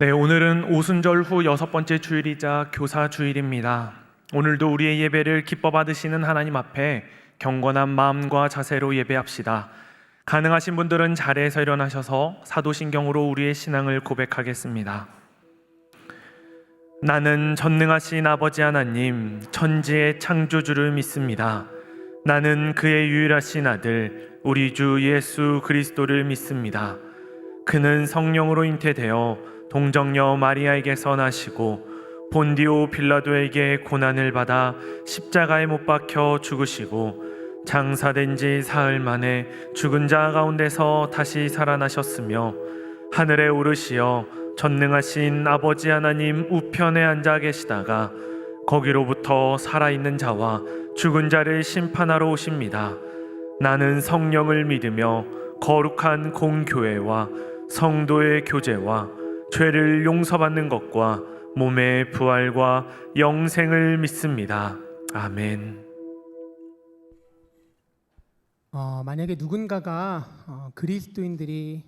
네, 오늘은 오순절 후 6번째 주일이자 교사 주일입니다. 오늘도 우리의 예배를 기뻐 받으시는 하나님 앞에 경건한 마음과 자세로 예배합시다. 가능하신 분들은 자리에서 일어나셔서 사도신경으로 우리의 신앙을 고백하겠습니다. 나는 전능하신 아버지 하나님, 천지의 창조주를 믿습니다. 나는 그의 유일하신 아들, 우리 주 예수 그리스도를 믿습니다. 그는 성령으로 잉태되어 동정녀 마리아에게서 나시고 본디오 빌라도에게 고난을 받아 십자가에 못 박혀 죽으시고 장사된 지 사흘 만에 죽은 자 가운데서 다시 살아나셨으며 하늘에 오르시어 전능하신 아버지 하나님 우편에 앉아 계시다가 거기로부터 살아있는 자와 죽은 자를 심판하러 오십니다. 나는 성령을 믿으며 거룩한 공교회와 성도의 교제와 죄를 용서받는 것과 몸의 부활과 영생을 믿습니다. 아멘. 만약에 누군가가 그리스도인들이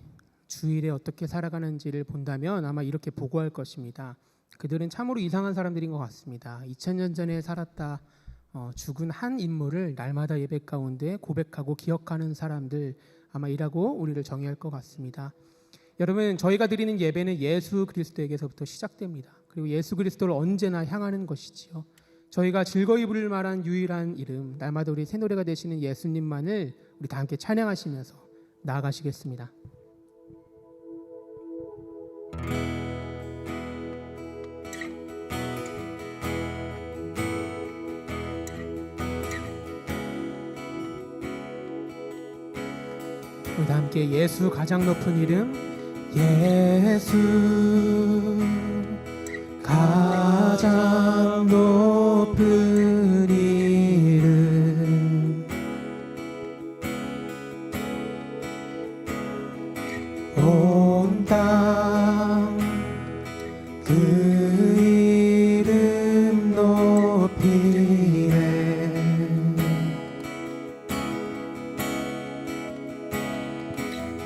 주일에 어떻게 살아가는지를 본다면 아마 이렇게 보고할 것입니다. 그들은 참으로 이상한 사람들인 것 같습니다. 2000년 전에 살았다 죽은 한 인물을 날마다 예배 가운데 고백하고 기억하는 사람들, 아마 이라고 우리를 정의할 것 같습니다. 여러분, 저희가 드리는 예배는 예수 그리스도에게서부터 시작됩니다. 그리고 예수 그리스도를 언제나 향하는 것이지요. 저희가 즐거이 부를 만한 유일한 이름, 날마다 우리 새노래가 되시는 예수님만을 우리 다 함께 찬양하시면서 나아가시겠습니다. 우리 다 함께 예수 가장 높은 이름, 예수 가장 높은 이름, 온 땅 그 이름 높이네.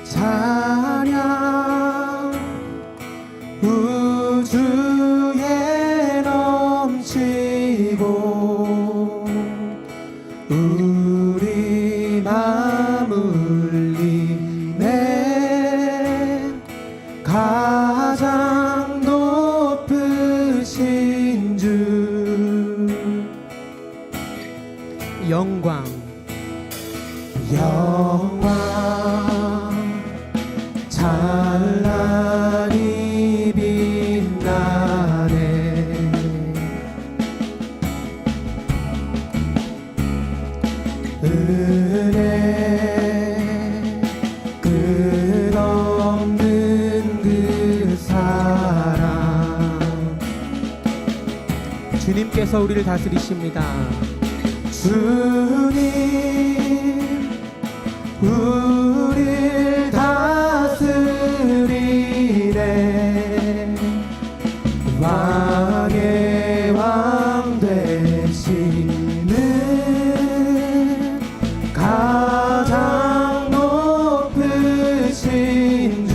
찬양 우주에 넘치고 우리 맘 울리네. 가장 높으신 주, 영광 찬란히 빛나네. 은혜 끝없는 그 사랑, 주님께서 우리를 다스리십니다. 주님 우릴 다스리네. 왕의 왕 되시는 가장 높으신 주,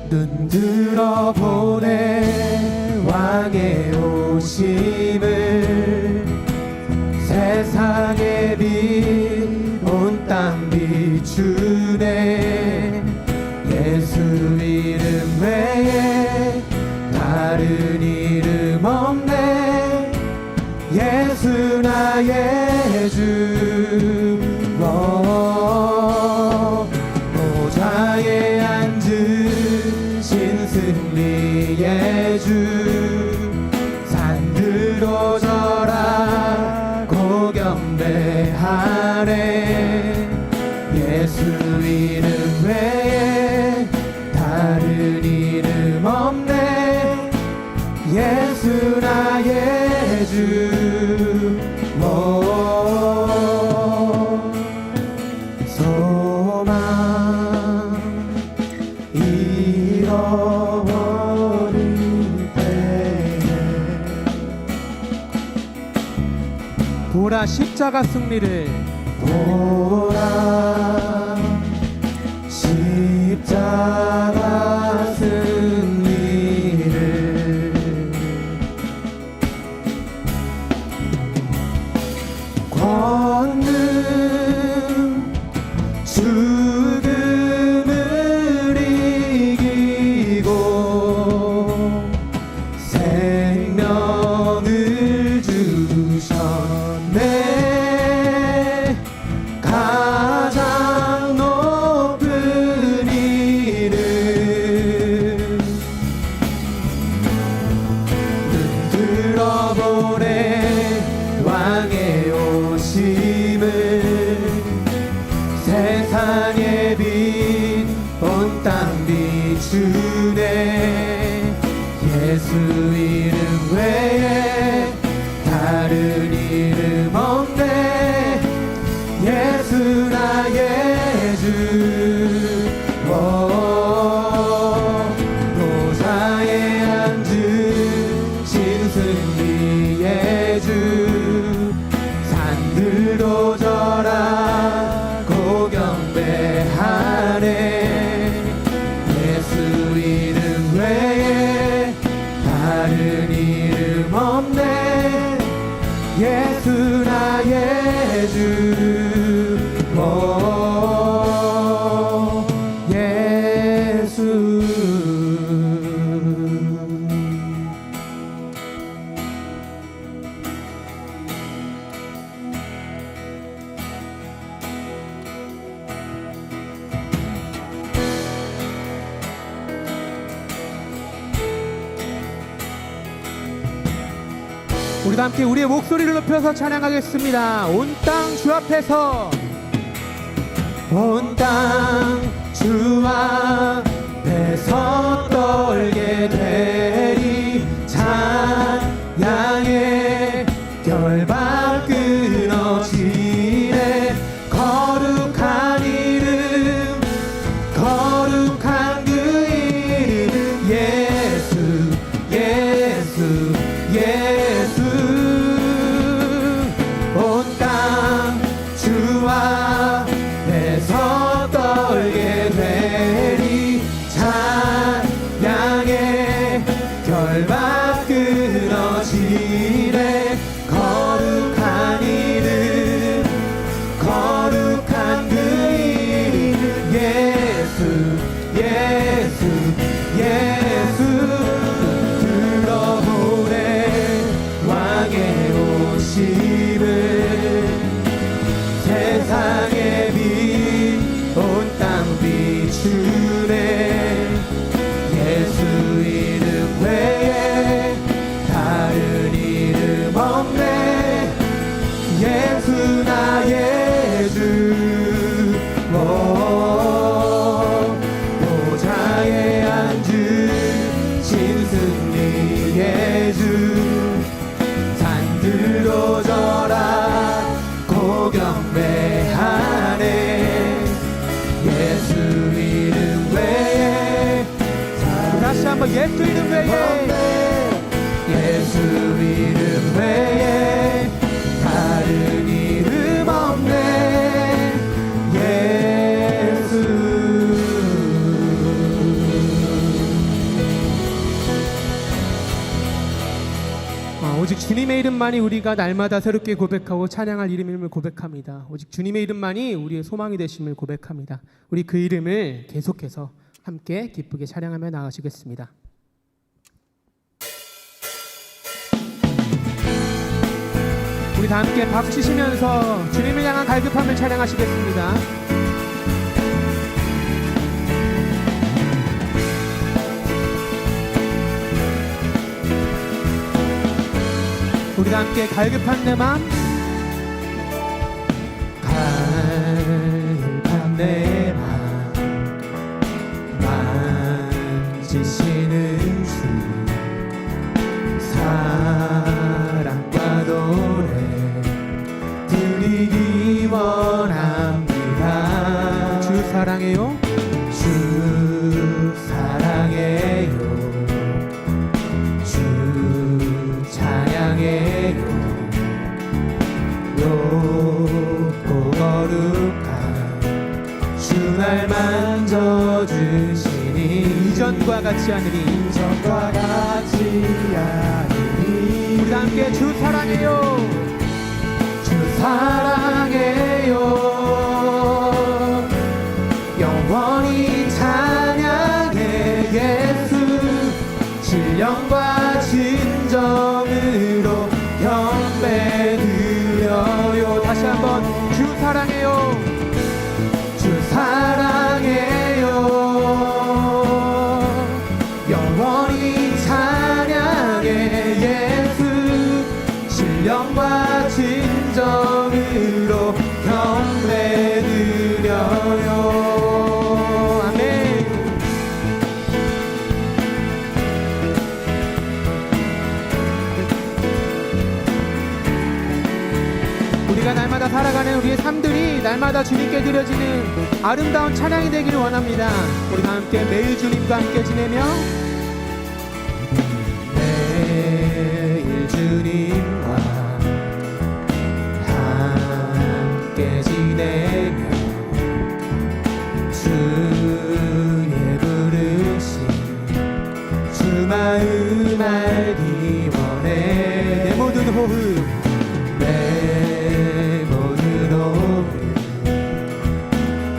눈 들어보네 왕의 오심을. 세상의 빛 온 땅 비추네. 예수 이름 외에 다른 이름 없네. 예수 나의 주, 보좌에 앉으신 승리의 주, 산 들어져라 고경배하네. 예수 이름 외에 다른 이름 없네. 예수 나의 주, 소망 잃어버릴 때에 보라 십자가 승리를, 보라 십자가 같은 일을 걷는 죽음을 이기고 생명을 주셨네. 가장 높은 이름 눈 들어보네. 왕의 오심을 세상의 빛 온 땅 비추네. 예수 이름 외에 다른 이름 없네. 예수 나의 주. 보좌에 앉으신 승리의 주. 산들도 절하고 경배하네. 예수 이름 외에 다른 이름 없네. 예수 나의 주. 예수. 우리가 함께 우리의 목소리를 높여서 찬양하겠습니다. 온 땅 주 앞에서, 온 땅 주 앞에서 떨게 되리. 찬양의 결박 끊어지네. 거룩한 이름, 거룩한 그 이름. 예수, 예수, 예수. 온 땅 주 앞에서 떨게 되리. 찬양의 결박 끊어지네. 거룩한 이름, 거룩한 그 이름. 예수, 예수, 예수. 들어보네. 왕의 오심을 세상의 빛 온 땅 비추네. 예수 이름 외에 다른 이름 없네. 예수 나의 주. 보좌에 앉으신 승리의 주. 산들도 절하고 경배하네. 예수 이름 외에 다시 한번 예수 이름 외에, 예수 이름 외에 다른 이름 없네. 예수. 오직 주님의 이름만이 우리가 날마다 새롭게 고백하고 찬양할 이름임을 고백합니다. 오직 주님의 이름만이 우리의 소망이 되심을 고백합니다. 우리 그 이름을 계속해서 함께 기쁘게 찬양하며 나아가시겠습니다. 우리 다 함께 박수 치시면서 주님을 향한 갈급함을 찬양하시겠습니다. 우리 다 함께 갈급한 내 맘, 갈급한 내 맘 만지시는 주. 사랑과 노래 드리기 원합니다. 주 사랑해요, 주 사랑해요, 주 찬양해요. 높고 거룩한 주 날 만져주시 이전과 같이 하느니 이전과 같이 하느니 우리 함께 주 사랑해요 주 사랑해요 영원히 찬양해 예수 신령과 진정으로 경배 드려요 다시 한번 주 사랑해요 주 사랑해요 영원히 찬양해 예수 신령과 진정으로 경배 드려요 아멘. 우리가 날마다 살아가는 우리의 삶들이 날마다 주님께 드려지는 아름다운 찬양이 되기를 원합니다. 우리가 함께 매일 주님과 함께 지내며 매일 주님과 함께 지내며 주의 부르심 주 마음 알기 원해 내 모든 호흡 내 모든 호흡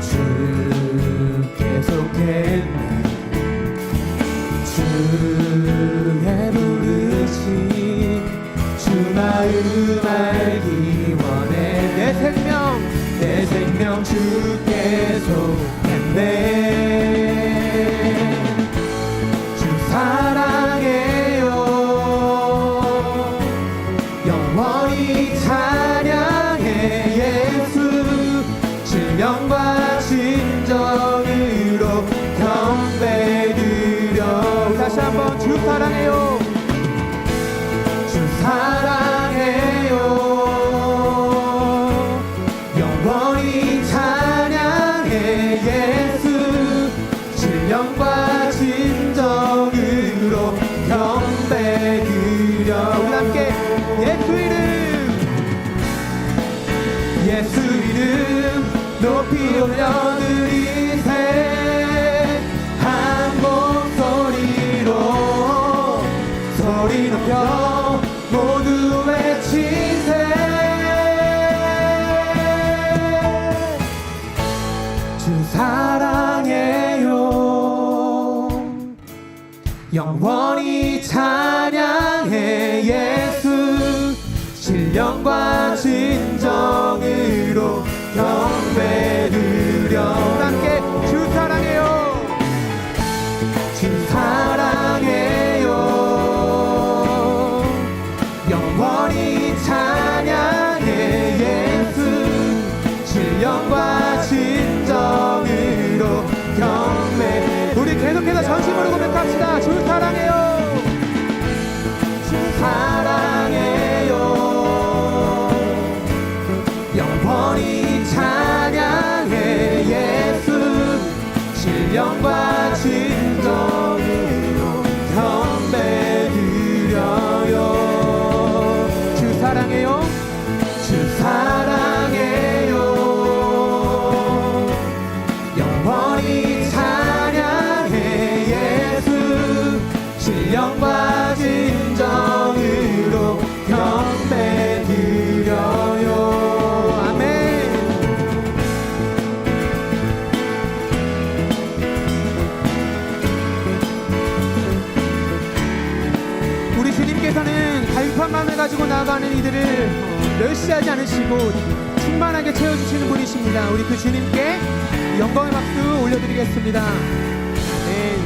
주께 속했네 주의 부르심 주 마음 알기 원해 내 생명 주께 속했네 주 사랑해요 영원히 찬양해 예수 신령과 진정으로 경배 드려 다시 한번 주 사랑해요 주 사랑해요 영원히 찬양해 예수 신령과 진정으로 경배 드려 우리 함께 예수 이름 높이 올려드리세 한 목소리로 소리 높여 모두 외치세 주 사랑해요 영원히 찬양해 예수 신령과 진정으로 경배 드려 함께 주 사랑해요 주 사랑해요 영원히 찬양해 예수 신령과 진정으로 경배 우리 계속해서 전심으로 고백합시다 주 사랑해요 주 사랑해요 영원히 찬양해 예수 신령과 진정으로 경배 드려요 주 사랑해요 주 사랑해요 영원히 찬양해 예수 신령과 진정으로 경배 드려요 주님께서는 갈급한 마음을 가지고 나아가는 이들을 멸시하지 않으시고 충만하게 채워주시는 분이십니다. 우리 그 주님께 영광의 박수 올려드리겠습니다. 네.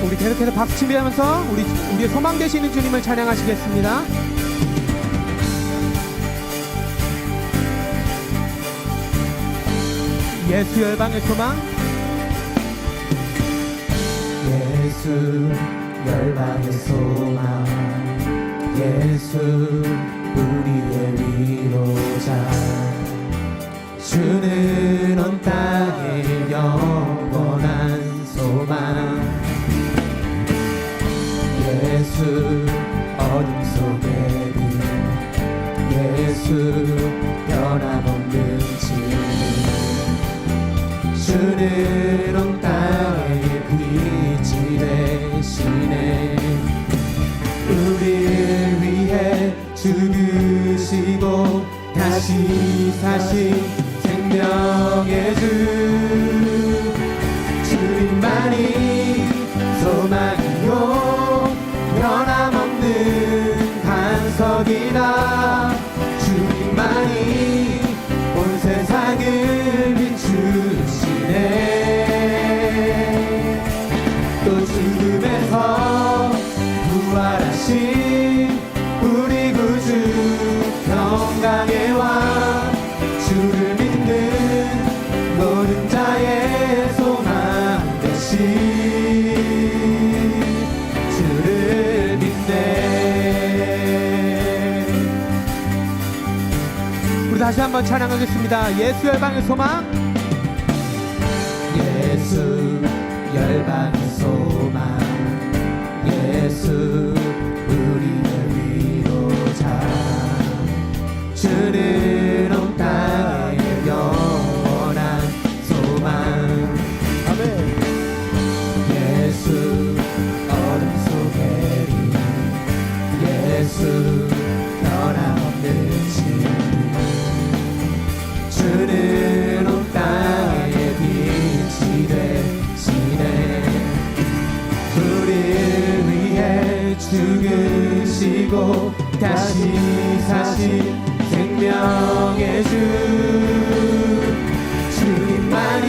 우리 계속해서 박수 치면서 우리의 소망 되시는 주님을 찬양하시겠습니다. 예수 열방의 소망 예수 열방의 소망 예수 우리의 위로자 주는 온 땅의 영원 예수 어둠 속에 빛 예수 변함없는 진 주는 온 땅의 빛이 되시네 우리를 위해 죽으시고 다시 사신 생명의 주 주님만이 소망이요 변함없는 반석이다 주님만이 온 세상을 비추시네 또 죽음에서 부활하신 우리 구주 평강의 왕 주를 믿는 모든 자의 소망 되신 주를 믿네 우리 다시 한번 찬양하겠습니다. 예수 열방의 소망. 예수 열방의 소망 예수 우리의 위로자 주는 온 땅의 영원한 소망 아멘 예수 어둠 속에 빛 예수 변함없는 진 주는 온 땅의 빛이 되시네 우리를 위해 죽으시고 다시 사신 생명의 주 주님만이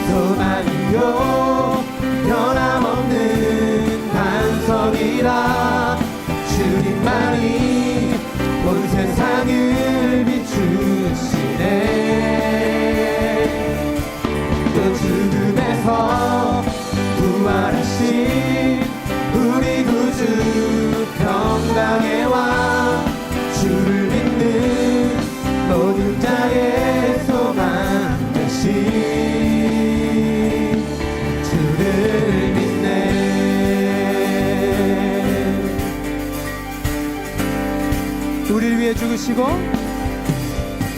소망이요 변함없는 반석이라 주님만이 온 세상을 비추시네 또 죽음에서 부활하신 우리 구주 평강의 왕 주를 믿는 모든 자의 소망 되신 주를 믿네 우리를 위해 죽으시고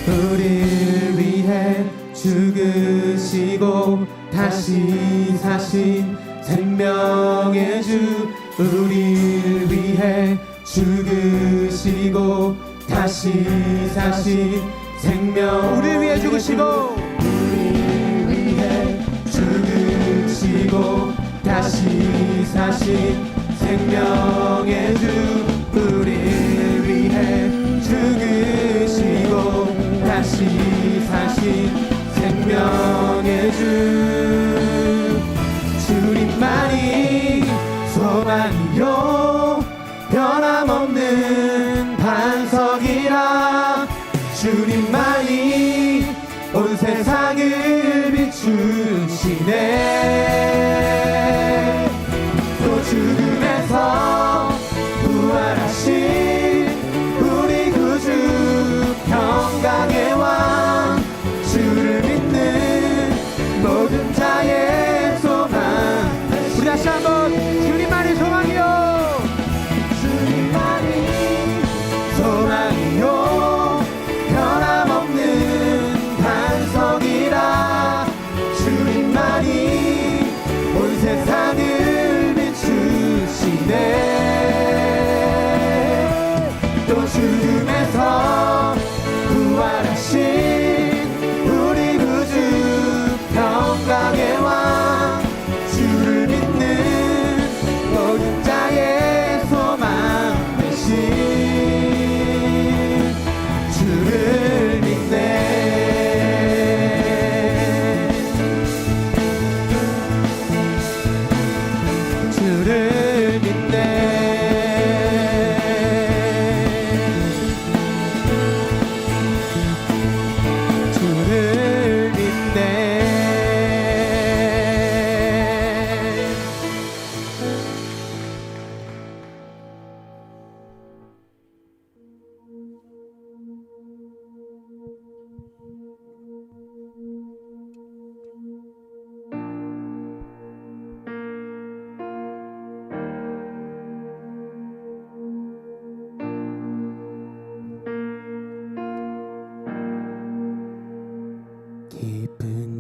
우리를 위해 죽으시고 다시 사신 생명의 주 우리를 위해 죽으시고 다시 사신 생명 우리를 위해 죽으시고 우리를 위해 죽으시고 다시 사신 생명의 주 우리를 위해 죽으시고 다시 사신 생명의 주 주님만이 소망이요 변함없는 반석이라 주님만이 온 세상을 비추시네 또 죽음에서 부활하신 우리 구주 평강의 왕 주를 믿는 모든 자의 소망 우리 다시 한번 주님만이 소망이요 주님만이 소망이요 변함없는 반석이라 주님만이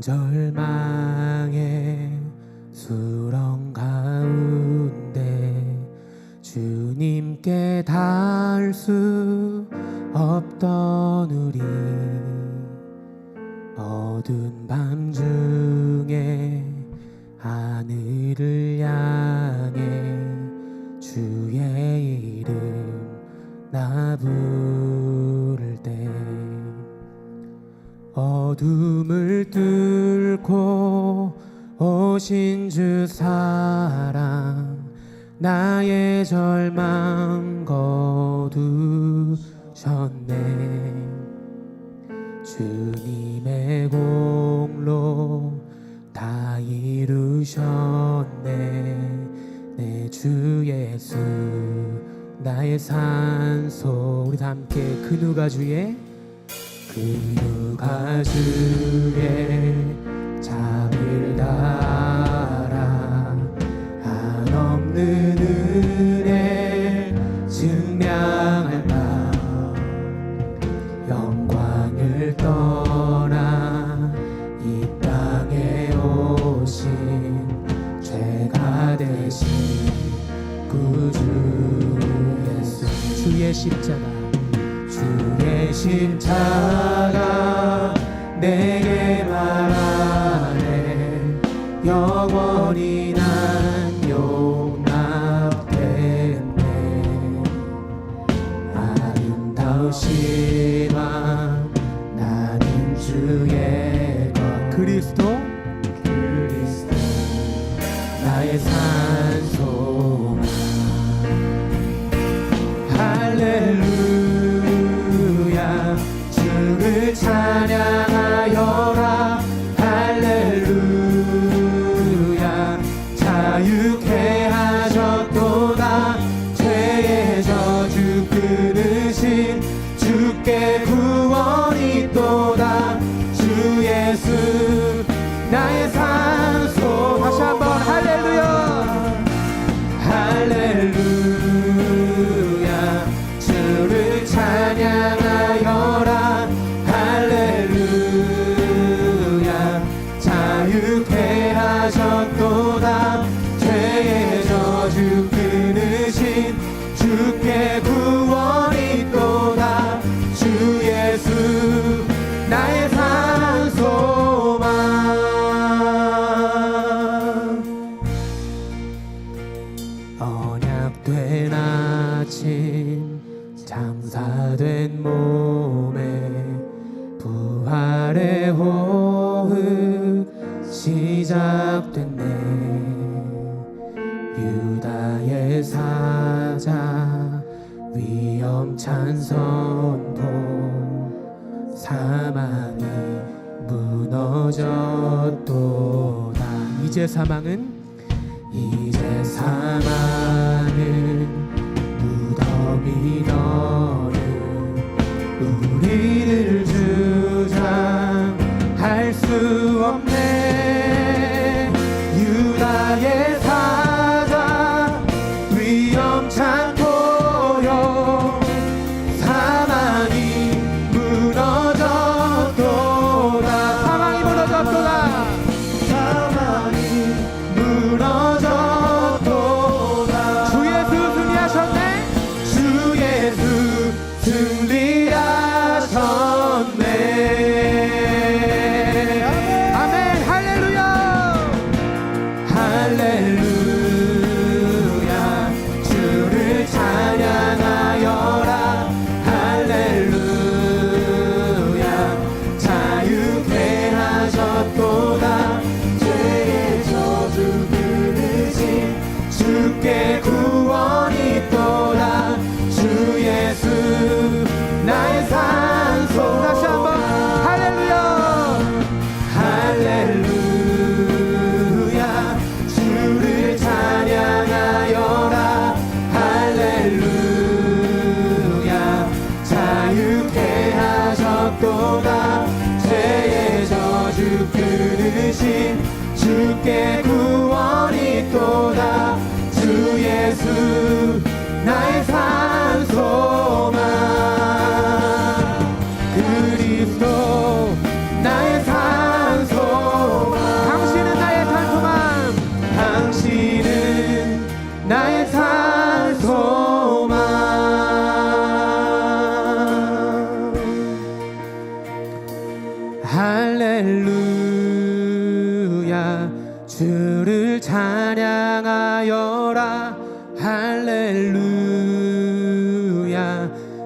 절망의 수렁 가운데 주님께 닿을 수 없던 우리, 어두운 밤 중에 하늘을 향해 주의 이름 나 부를 때, 어둠을 뚫고 오신 주 사랑 나의 절망 거두셨네. 주님의 공로 다 이루셨네. 내 주 예수 나의 산소. 우리 다 함께 그 누가 주의 잠을 달아 한없는 은혜 증량할까. 영광을 떠나 이 땅에 오신 죄가 되신 구주 예수. 주의 십자가 내게 말하네. 영원히 난 용납됐네. 아름다우시만 나는 주의 것. 그리스도 나의 산소만. 할렐루야 주를 찬양하여라. 할렐루야 자유케 하셨도다. 죄의 저주 끊으신 주께 구원이 있도다. 주 예수 나의 산소. 다시 한번 할렐루야. 할렐루야 주를 찬양하여라. 할렐루야 자유케 하셨도다. 죄의 저주 끊으신 주께 구원이 있도다. 주 예수 나의 산소만. 언약된 아침 장사된 몸에 부활의 호흡 시작됐네. 유다의 사자 위험찬 선포. 사망이 무너졌도다. 이제 사망은 무덤이 너는 우리를 주장할 수 없네. 유다의 사자 위험찬 고요. 사망이 무너졌도다. 사망이 무너졌도다. 사망이 무너졌도다. 주 예수 승리하셨네. 주 예수 승리하셨네. 아멘. 할렐루야. 할렐루야 주를 찬양하여라. 할렐루야 자유케 하셨도다. 죄의 저주 끊으신 주께 구원이 있도다. 주 예수 나의 산소. 다시 한번 할렐루야. 할렐루야 주를 찬양하여라. 할렐루야 자유케 하셨도다. 죄의 저주 끊으신 주께 구원이 있도다. 주 예수 나의 산소만. 그리스도 나의 산소. 주를 찬양하여라 할렐루야.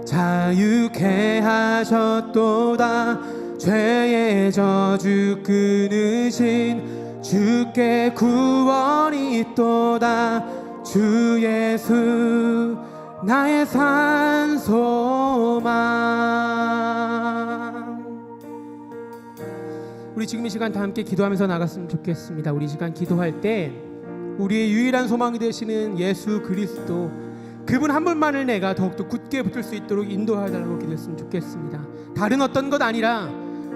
자유케 하셨도다 죄의 저주 끊으신 주께 구원이 있도다. 주 예수 나의 산소망. 우리 지금 이 시간 다 함께 기도하면서 나갔으면 좋겠습니다. 우리 시간 기도할 때 우리의 유일한 소망이 되시는 예수 그리스도, 그분 한 분만을 내가 더욱더 굳게 붙들 수 있도록 인도하달라고 기도했으면 좋겠습니다. 다른 어떤 것 아니라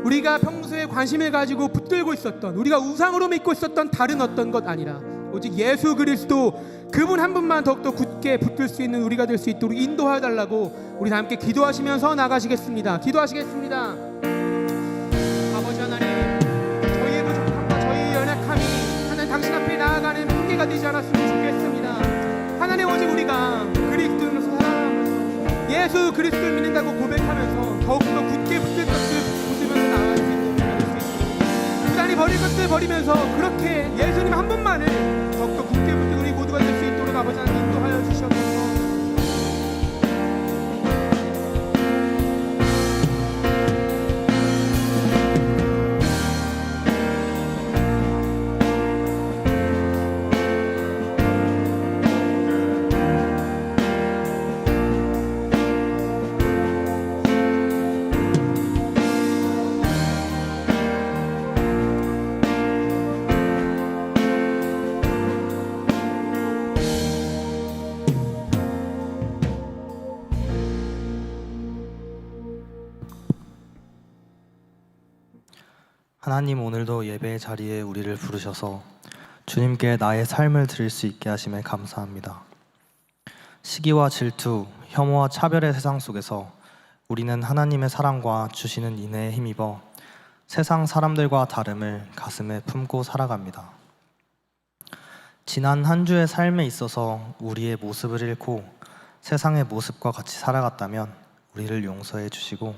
우리가 평소에 관심을 가지고 붙들고 있었던, 우리가 우상으로 믿고 있었던 다른 어떤 것 아니라 오직 예수 그리스도, 그분 한 분만 더욱더 굳게 붙들 수 있는 우리가 될 수 있도록 인도하달라고 우리 다 함께 기도하시면서 나가시겠습니다. 기도하시겠습니다. 아버지 하나님, 저희의 부족함과 저희의 연약함이 하나님 당신 앞에 나아가는 핑계가 되지 않았으면 좋겠습니다. 하나님, 오직 우리가 그리스도를 사랑하면서 예수 그리스도를 믿는다고 고백하면서 더욱더 굳게 붙들 것을 붙들면서 나아갈 수 있도록 부단히 버릴 것을 버리면서 그렇게 예수님 한 분만을 더욱더 굳게 붙들고 우리 모두가 될 수 있도록 아버지 하나님 인도하여 주시옵소서. 하나님, 오늘도 예배의 자리에 우리를 부르셔서 주님께 나의 삶을 드릴 수 있게 하심에 감사합니다. 시기와 질투, 혐오와 차별의 세상 속에서 우리는 하나님의 사랑과 주시는 인애에 힘입어 세상 사람들과 다름을 가슴에 품고 살아갑니다. 지난 한 주의 삶에 있어서 우리의 모습을 잃고 세상의 모습과 같이 살아갔다면 우리를 용서해 주시고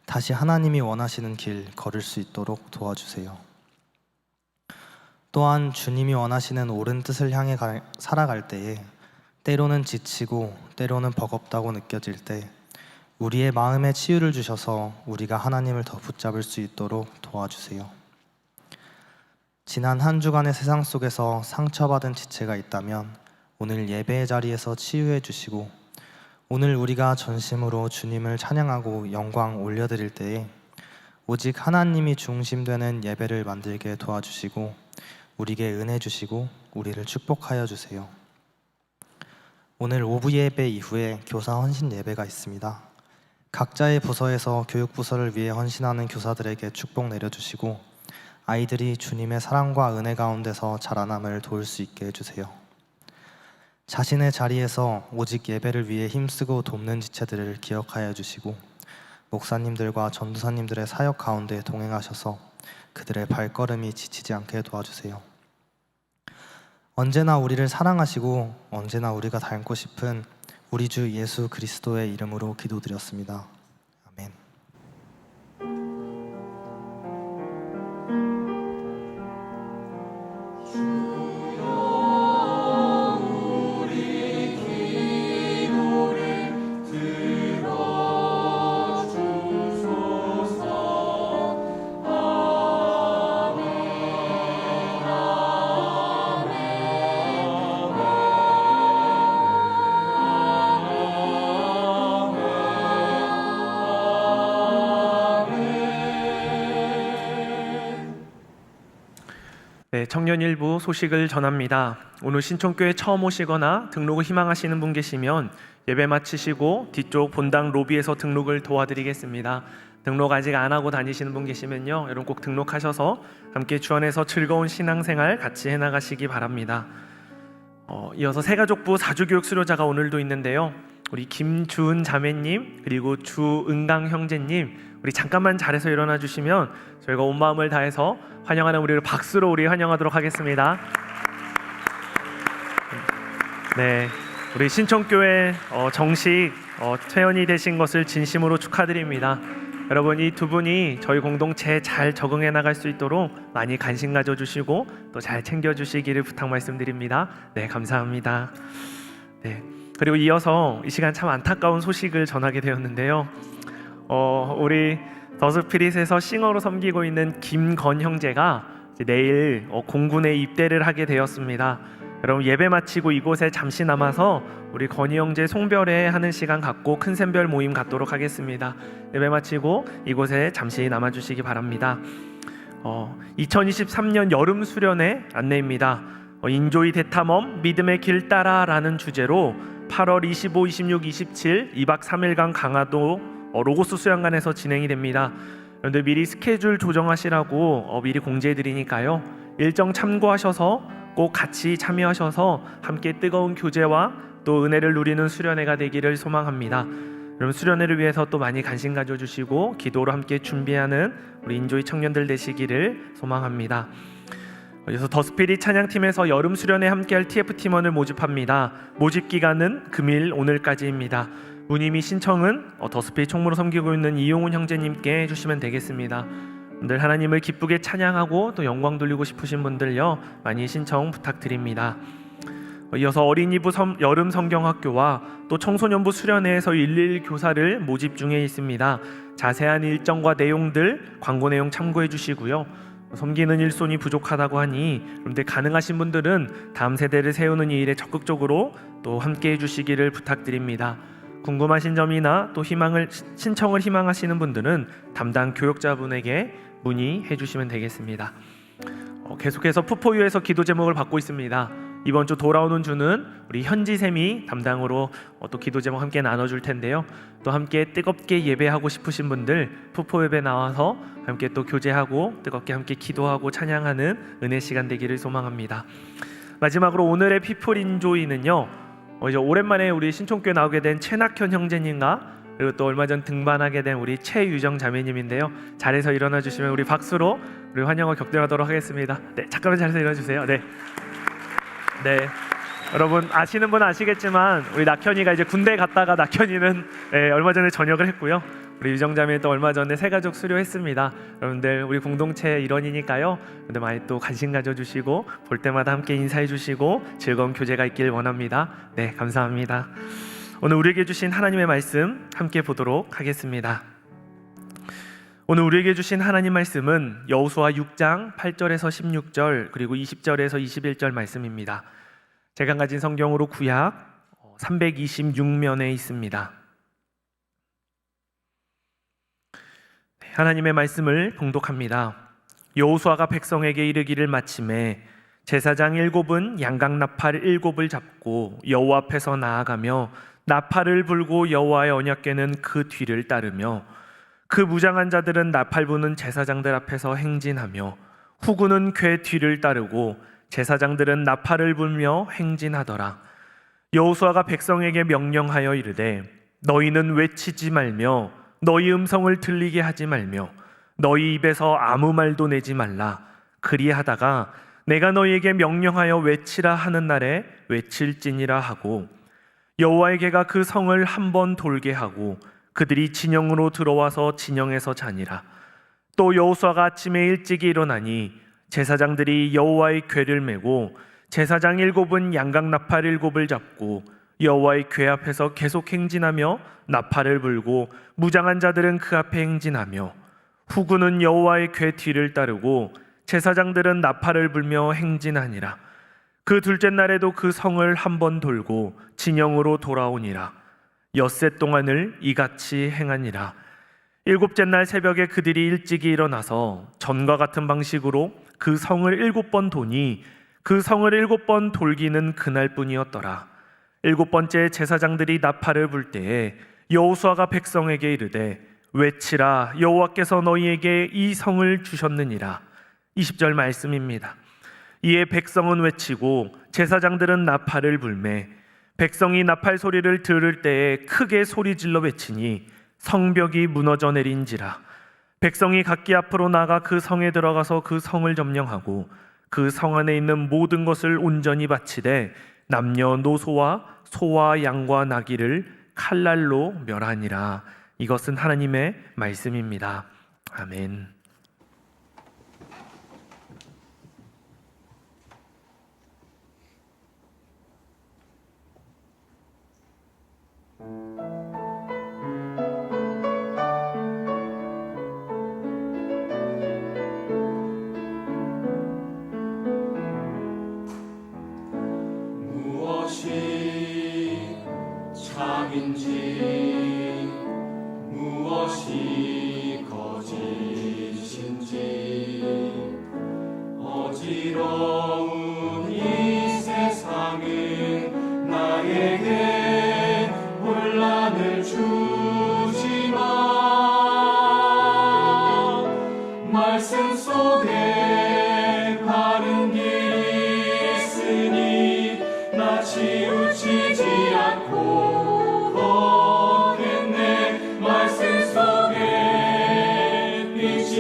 다시 하나님이 원하시는 길 걸을 수 있도록 도와주세요. 또한 주님이 원하시는 옳은 뜻을 향해 살아갈 때에 때로는 지치고 때로는 버겁다고 느껴질 때 우리의 마음에 치유를 주셔서 우리가 하나님을 더 붙잡을 수 있도록 도와주세요. 지난 한 주간의 세상 속에서 상처받은 지체가 있다면 오늘 예배의 자리에서 치유해 주시고, 오늘 우리가 전심으로 주님을 찬양하고 영광 올려드릴 때에 오직 하나님이 중심되는 예배를 만들게 도와주시고 우리에게 은혜 주시고 우리를 축복하여 주세요. 오늘 오후 예배 이후에 교사 헌신 예배가 있습니다. 각자의 부서에서 교육부서를 위해 헌신하는 교사들에게 축복 내려주시고 아이들이 주님의 사랑과 은혜 가운데서 자라남을 도울 수 있게 해주세요. 자신의 자리에서 오직 예배를 위해 힘쓰고 돕는 지체들을 기억하여 주시고 목사님들과 전도사님들의 사역 가운데 동행하셔서 그들의 발걸음이 지치지 않게 도와주세요. 언제나 우리를 사랑하시고 언제나 우리가 닮고 싶은 우리 주 예수 그리스도의 이름으로 기도드렸습니다. 아멘. 네, 청년일부 소식을 전합니다. 오늘 신촌교회 처음 오시거나 등록을 희망하시는 분 계시면 예배 마치시고 뒤쪽 본당 로비에서 등록을 도와드리겠습니다. 등록 아직 안 하고 다니시는 분 계시면요, 여러분 꼭 등록하셔서 함께 주 안에서 즐거운 신앙생활 같이 해나가시기 바랍니다. 이어서 새가족부 사주교육 수료자가 오늘도 있는데요, 우리 김주은 자매님 그리고 주은강 형제님, 우리 잠깐만 자리에서 일어나 주시면 저희가 온 마음을 다해서 환영하는 우리를 박수로 우리 환영하도록 하겠습니다. 네, 우리 신촌교회 정식 퇴원이 되신 것을 진심으로 축하드립니다. 여러분 이 두 분이 저희 공동체에 잘 적응해 나갈 수 있도록 많이 관심 가져주시고 또 잘 챙겨주시기를 부탁 말씀드립니다. 네, 감사합니다. 네, 그리고 이어서 이 시간 참 안타까운 소식을 전하게 되었는데요. 우리 더스피릿에서 싱어로 섬기고 있는 김건 형제가 이제 내일 공군에 입대를 하게 되었습니다. 여러분 예배 마치고 이곳에 잠시 남아서 우리 건희 형제 송별회 하는 시간 갖고 큰 샘별 모임 갖도록 하겠습니다. 예배 마치고 이곳에 잠시 남아주시기 바랍니다. 2023년 여름 수련회 안내입니다. 인조이 대탐험 믿음의 길 따라라는 주제로 8월 25, 26, 27 2박 3일간 강화도 로고스 수양관에서 진행이 됩니다. 그런데 미리 스케줄 조정하시라고 미리 공지해 드리니까요. 일정 참고하셔서 꼭 같이 참여하셔서 함께 뜨거운 교제와 또 은혜를 누리는 수련회가 되기를 소망합니다. 여러분 수련회를 위해서 또 많이 관심 가져주시고 기도로 함께 준비하는 우리 인조이 청년들 되시기를 소망합니다. 그래서 더스피릿 찬양팀에서 여름 수련회 함께할 TF팀원을 모집합니다. 모집 기간은 금일 오늘까지입니다. 문의 및 신청은 더스피릿 총무로 섬기고 있는 이용훈 형제님께 해주시면 되겠습니다. 늘 하나님을 기쁘게 찬양하고 또 영광 돌리고 싶으신 분들요 많이 신청 부탁드립니다. 이어서 어린이부 여름 성경학교와 또 청소년부 수련회에서 11 교사를 모집 중에 있습니다. 자세한 일정과 내용들 광고 내용 참고해 주시고요. 섬기는 일손이 부족하다고 하니 그런데 가능하신 분들은 다음 세대를 세우는 이 일에 적극적으로 또 함께해 주시기를 부탁드립니다. 궁금하신 점이나 또 신청을 희망하시는 분들은 담당 교육자분에게 문의해 주시면 되겠습니다. 계속해서 푸포유에서 기도 제목을 받고 있습니다. 이번 주 돌아오는 주는 우리 현지쌤이 담당으로 또 기도 제목 함께 나눠줄 텐데요. 또 함께 뜨겁게 예배하고 싶으신 분들 푸포 예배 나와서 함께 또 교제하고 뜨겁게 함께 기도하고 찬양하는 은혜 시간 되기를 소망합니다. 마지막으로 오늘의 피플 인조이는요. 이제 오랜만에 우리 신촌교회 나오게 된 최낙현 형제님과 그리고 또 얼마 전 등반하게 된 우리 최유정 자매님인데요. 자리에서 일어나 주시면 우리 박수로 우리 환영을 격려하도록 하겠습니다. 네, 잠깐만 자리에서 일어나 주세요. 네. 여러분 아시는 분은 아시겠지만 우리 낙현이가 이제 군대 갔다가 낙현이는 얼마 전에 전역을 했고요. 우리 유정자매는 또 얼마 전에 새가족 수료했습니다. 여러분들 우리 공동체의 일원이니까요. 근데 많이 또 관심 가져주시고 볼 때마다 함께 인사해주시고 즐거운 교제가 있길 원합니다. 네, 감사합니다. 오늘 우리에게 주신 하나님의 말씀 함께 보도록 하겠습니다. 오늘 우리에게 주신 하나님 말씀은 여호수아 6장 8절에서 16절 그리고 20절에서 21절 말씀입니다. 제가 가진 성경으로 구약 326면에 있습니다. 하나님의 말씀을 봉독합니다. 여호수아가 백성에게 이르기를 마침에 제사장 7은 양각 나팔 7을 잡고 여호와 앞에서 나아가며 나팔을 불고 여호와의 언약궤는 그 뒤를 따르며 그 무장한 자들은 나팔 부는 제사장들 앞에서 행진하며 후구는 궤 뒤를 따르고 제사장들은 나팔을 불며 행진하더라. 여호수아가 백성에게 명령하여 이르되 너희는 외치지 말며 너희 음성을 들리게 하지 말며 너희 입에서 아무 말도 내지 말라. 그리하다가 내가 너희에게 명령하여 외치라 하는 날에 외칠지니라 하고 여호와의 궤가 그 성을 한 번 돌게 하고 그들이 진영으로 들어와서 진영에서 자니라. 또 여호수아가 아침에 일찍이 일어나니 제사장들이 여호와의 궤를 메고 제사장 7은 양각 나팔 7을 잡고 여호와의 궤 앞에서 계속 행진하며 나팔을 불고 무장한 자들은 그 앞에 행진하며 후구는 여호와의 궤 뒤를 따르고 제사장들은 나팔을 불며 행진하니라. 그 둘째 날에도 그 성을 한 번 돌고 진영으로 돌아오니라. 엿새 동안을 이같이 행하니라. 7째 날 새벽에 그들이 일찍이 일어나서 전과 같은 방식으로 그 성을 7번 도니 그 성을 7번 돌기는 그날뿐이었더라. 7번째 제사장들이 나팔을 불 때에 여호수아가 백성에게 이르되 외치라. 여호와께서 너희에게 이 성을 주셨느니라. 20절 말씀입니다. 이에 백성은 외치고 제사장들은 나팔을 불매 백성이 나팔 소리를 들을 때에 크게 소리질러 외치니 성벽이 무너져 내린지라. 백성이 각기 앞으로 나가 그 성에 들어가서 그 성을 점령하고 그 성 안에 있는 모든 것을 온전히 바치되 남녀노소와 소와 양과 나귀를 칼날로 멸하니라. 이것은 하나님의 말씀입니다. 아멘. 무엇이 참인지 무엇이 거짓인지 어지러운 이 세상은 나에게 혼란을 주지만 말씀 속에 바른 길이 있으니 나 치우치지 않고 걷겠네. 말씀 속에 빛이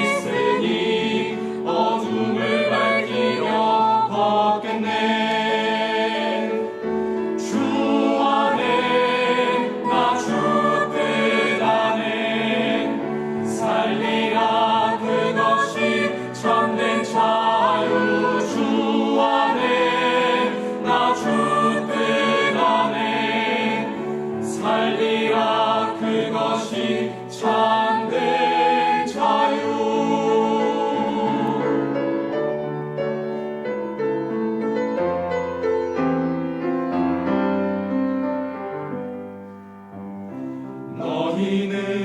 있으니 어둠을 밝히며 걷겠네. 주 안에 나 주 뜻 안에 살리라. 그것이 참된 자유. 주 안에 나 주 뜻 안에 살리라. 그것이 참된 자유.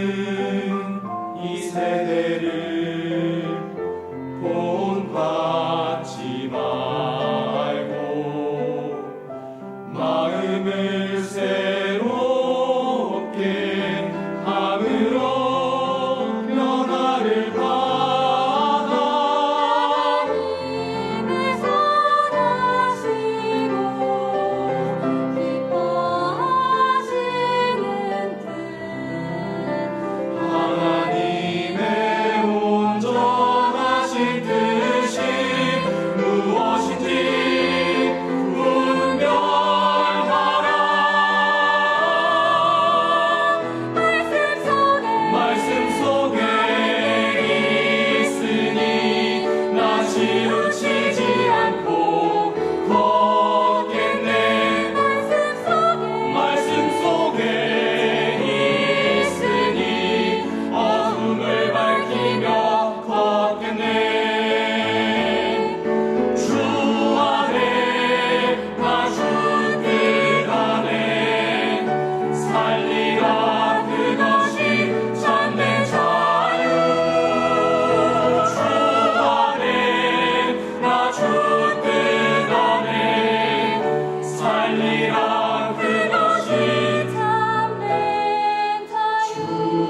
너희는 이 세대를 본받지 말고 마음을 새롭게 함으로 변화를 받아 하나님을 선하시고 기뻐하시는 뜻 하나님의 온전하신 뜻이 무엇인지 분별하라. 말씀 속에 있으니 나 치우치지 않고 걷겠네. 말씀 속에 있으니 어둠을 밝히며 걷겠네. 주 안에 나 주 뜻 안에 살리라. 그것이 참된 자유. 주 안에 나 주 뜻 안에 살리라. 그것이 참된 주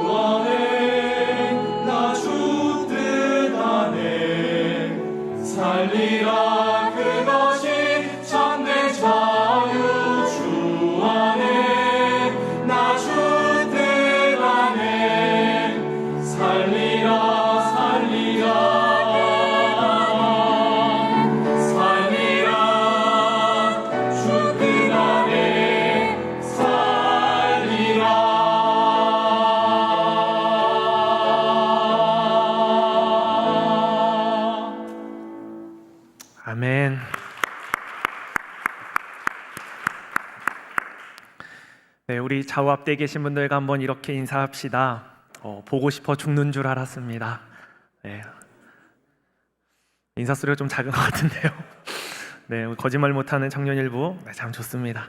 안에 나 주 뜻 안에 살리라. 그것이 참된 자유. 주 안에 나 주 뜻 안에 살리라. 살리라. 살리라. 주 뜻 안에 살리라. 아멘. 네, 우리 좌우 앞뒤에 계신 분들과 한번 이렇게 인사합시다. 보고 싶어 죽는 줄 알았습니다. 네. 인사 소리가 좀 작은 것 같은데요. 네, 거짓말 못하는 청년일부, 네, 참 좋습니다.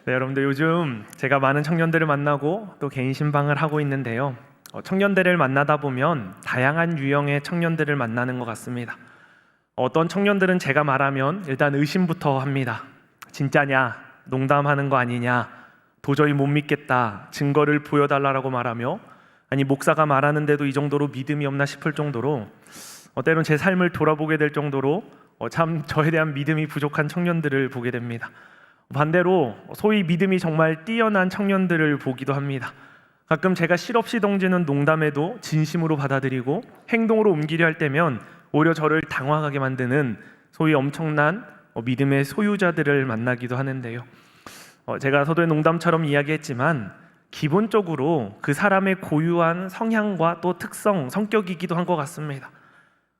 네, 여러분들 요즘 제가 많은 청년들을 만나고 또 개인 신방을 하고 있는데요. 청년들을 만나다 보면 다양한 유형의 청년들을 만나는 것 같습니다. 어떤 청년들은 제가 말하면 일단 의심부터 합니다. 진짜냐? 농담하는 거 아니냐? 도저히 못 믿겠다. 증거를 보여달라고 말하며, 아니 목사가 말하는데도 이 정도로 믿음이 없나 싶을 정도로 때론 제 삶을 돌아보게 될 정도로 참 저에 대한 믿음이 부족한 청년들을 보게 됩니다. 반대로 소위 믿음이 정말 뛰어난 청년들을 보기도 합니다. 가끔 제가 실없이 던지는 농담에도 진심으로 받아들이고 행동으로 옮기려 할 때면 오히려 저를 당황하게 만드는 소위 엄청난 믿음의 소유자들을 만나기도 하는데요. 제가 서두에 농담처럼 이야기했지만 기본적으로 그 사람의 고유한 성향과 또 특성, 성격이기도 한 것 같습니다.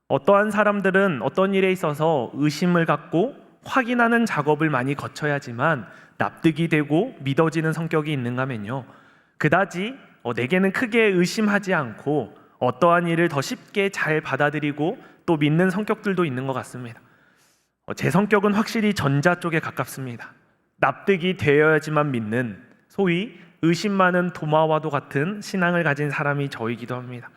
어떠한 사람들은 어떤 일에 있어서 의심을 갖고 확인하는 작업을 많이 거쳐야지만 납득이 되고 믿어지는 성격이 있는가 하면요, 그다지 내게는 크게 의심하지 않고 어떠한 일을 더 쉽게 잘 받아들이고 또 믿는 성격들도 있는 것 같습니다. 제 성격은 확실히 전자 쪽에 가깝습니다. 납득이 되어야지만 믿는, 소위 의심 많은 도마와도 같은 신앙을 가진 사람이 저이기도 합니다.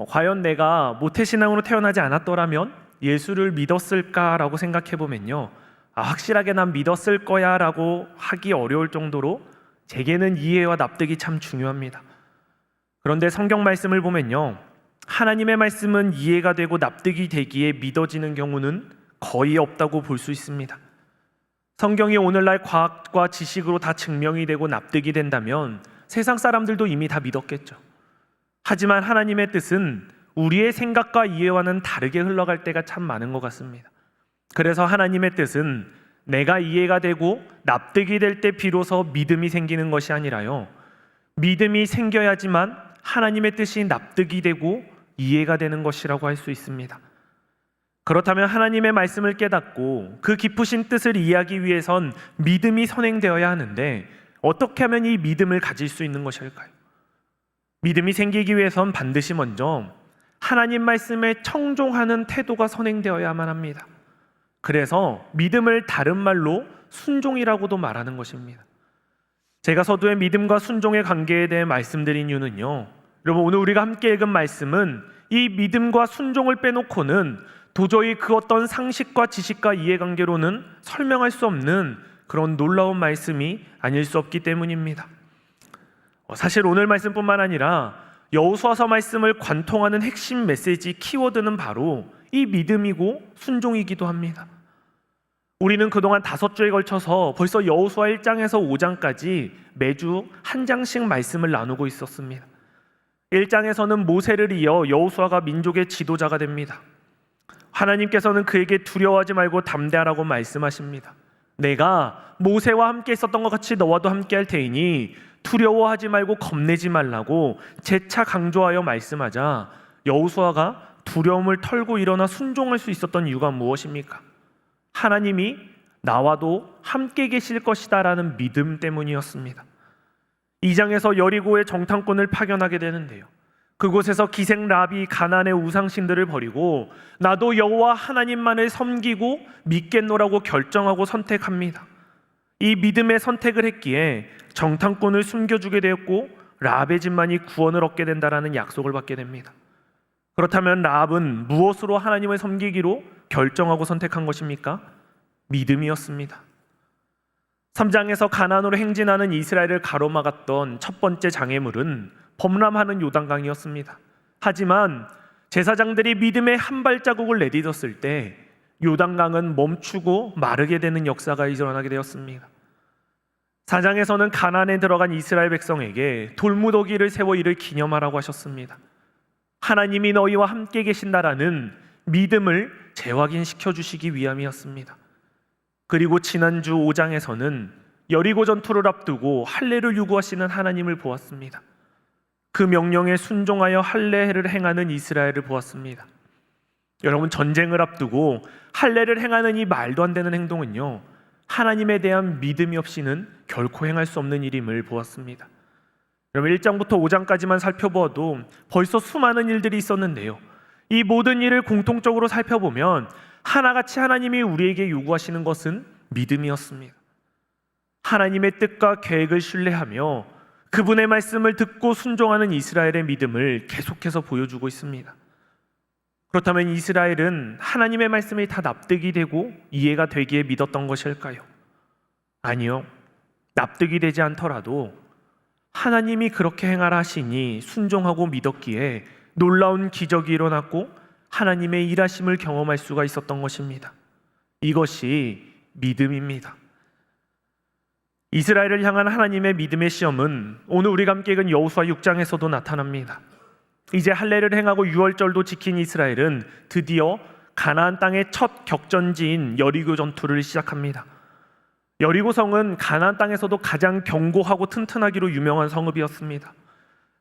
과연 내가 모태신앙으로 태어나지 않았더라면 예수를 믿었을까라고 생각해보면요, 확실하게 난 믿었을 거야 라고 하기 어려울 정도로 제게는 이해와 납득이 참 중요합니다. 그런데 성경 말씀을 보면요, 하나님의 말씀은 이해가 되고 납득이 되기에 믿어지는 경우는 거의 없다고 볼 수 있습니다. 성경이 오늘날 과학과 지식으로 다 증명이 되고 납득이 된다면 세상 사람들도 이미 다 믿었겠죠. 하지만 하나님의 뜻은 우리의 생각과 이해와는 다르게 흘러갈 때가 참 많은 것 같습니다. 그래서 하나님의 뜻은 내가 이해가 되고 납득이 될 때 비로소 믿음이 생기는 것이 아니라요, 믿음이 생겨야지만 하나님의 뜻이 납득이 되고 이해가 되는 것이라고 할 수 있습니다. 그렇다면 하나님의 말씀을 깨닫고 그 깊으신 뜻을 이해하기 위해선 믿음이 선행되어야 하는데 어떻게 하면 이 믿음을 가질 수 있는 것일까요? 믿음이 생기기 위해선 반드시 먼저 하나님 말씀에 청종하는 태도가 선행되어야만 합니다. 그래서 믿음을 다른 말로 순종이라고도 말하는 것입니다. 제가 서두에 믿음과 순종의 관계에 대해 말씀드린 이유는요, 여러분, 오늘 우리가 함께 읽은 말씀은 이 믿음과 순종을 빼놓고는 도저히 그 어떤 상식과 지식과 이해관계로는 설명할 수 없는 그런 놀라운 말씀이 아닐 수 없기 때문입니다. 사실 오늘 말씀뿐만 아니라 여호수아서 말씀을 관통하는 핵심 메시지 키워드는 바로 이 믿음이고 순종이기도 합니다. 우리는 그동안 5주에 걸쳐서 벌써 여호수아 1장에서 5장까지 매주 한 장씩 말씀을 나누고 있었습니다. 1장에서는 모세를 이어 여호수아가 민족의 지도자가 됩니다. 하나님께서는 그에게 두려워하지 말고 담대하라고 말씀하십니다. 내가 모세와 함께 있었던 것 같이 너와도 함께 할 테이니 두려워하지 말고 겁내지 말라고 재차 강조하여 말씀하자 여호수아가 두려움을 털고 일어나 순종할 수 있었던 이유가 무엇입니까? 하나님이 나와도 함께 계실 것이다 라는 믿음 때문이었습니다. 2장에서 여리고의 정탐꾼을 파견하게 되는데요, 그곳에서 기생 랍이 가나안의 우상신들을 버리고 나도 여호와 하나님만을 섬기고 믿겠노라고 결정하고 선택합니다. 이 믿음의 선택을 했기에 정탐꾼을 숨겨주게 되었고 랍의 집만이 구원을 얻게 된다라는 약속을 받게 됩니다. 그렇다면 랍은 무엇으로 하나님을 섬기기로 결정하고 선택한 것입니까? 믿음이었습니다. 3장에서 가나안으로 행진하는 이스라엘을 가로막았던 첫 번째 장애물은 범람하는 요단강이었습니다. 하지만 제사장들이 믿음의 한 발자국을 내딛었을 때 요단강은 멈추고 마르게 되는 역사가 일어나게 되었습니다. 4장에서는 가나안에 들어간 이스라엘 백성에게 돌무더기를 세워 이를 기념하라고 하셨습니다. 하나님이 너희와 함께 계신다라는 믿음을 재확인시켜 주시기 위함이었습니다. 그리고 지난주 5장에서는 여리고 전투를 앞두고 할례를 요구하시는 하나님을 보았습니다. 그 명령에 순종하여 할례를 행하는 이스라엘을 보았습니다. 여러분, 전쟁을 앞두고 할례를 행하는 이 말도 안 되는 행동은요, 하나님에 대한 믿음이 없이는 결코 행할 수 없는 일임을 보았습니다. 여러분, 1장부터 5장까지만 살펴보아도 벌써 수많은 일들이 있었는데요, 이 모든 일을 공통적으로 살펴보면 하나같이 하나님이 우리에게 요구하시는 것은 믿음이었습니다. 하나님의 뜻과 계획을 신뢰하며 그분의 말씀을 듣고 순종하는 이스라엘의 믿음을 계속해서 보여주고 있습니다. 그렇다면 이스라엘은 하나님의 말씀이 다 납득이 되고 이해가 되기에 믿었던 것일까요? 아니요. 납득이 되지 않더라도 하나님이 그렇게 행하라 하시니 순종하고 믿었기에 놀라운 기적이 일어났고 하나님의 일하심을 경험할 수가 있었던 것입니다. 이것이 믿음입니다. 이스라엘을 향한 하나님의 믿음의 시험은 오늘 우리가 함께 읽은 여호수아 6장에서도 나타납니다. 이제 할례를 행하고 유월절도 지킨 이스라엘은 드디어 가나안 땅의 첫 격전지인 여리고 전투를 시작합니다. 여리고성은 가나안 땅에서도 가장 견고하고 튼튼하기로 유명한 성읍이었습니다.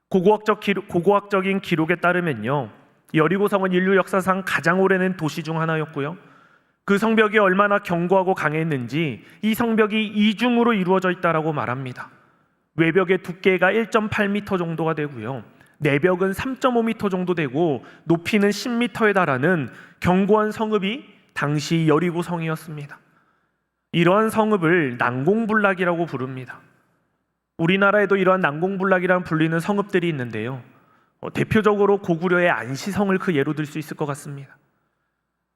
고고학적인 기록에 따르면요, 여리고성은 인류 역사상 가장 오래된 도시 중 하나였고요, 그 성벽이 얼마나 견고하고 강했는지 이 성벽이 이중으로 이루어져 있다라고 말합니다. 외벽의 두께가 1.8m 정도가 되고요, 내벽은 3.5m 정도 되고 높이는 10m에 달하는 견고한 성읍이 당시 여리고성이었습니다. 이러한 성읍을 난공불락이라고 부릅니다. 우리나라에도 이러한 난공불락이라는 불리는 성읍들이 있는데요, 대표적으로 고구려의 안시성을 그 예로 들 수 있을 것 같습니다.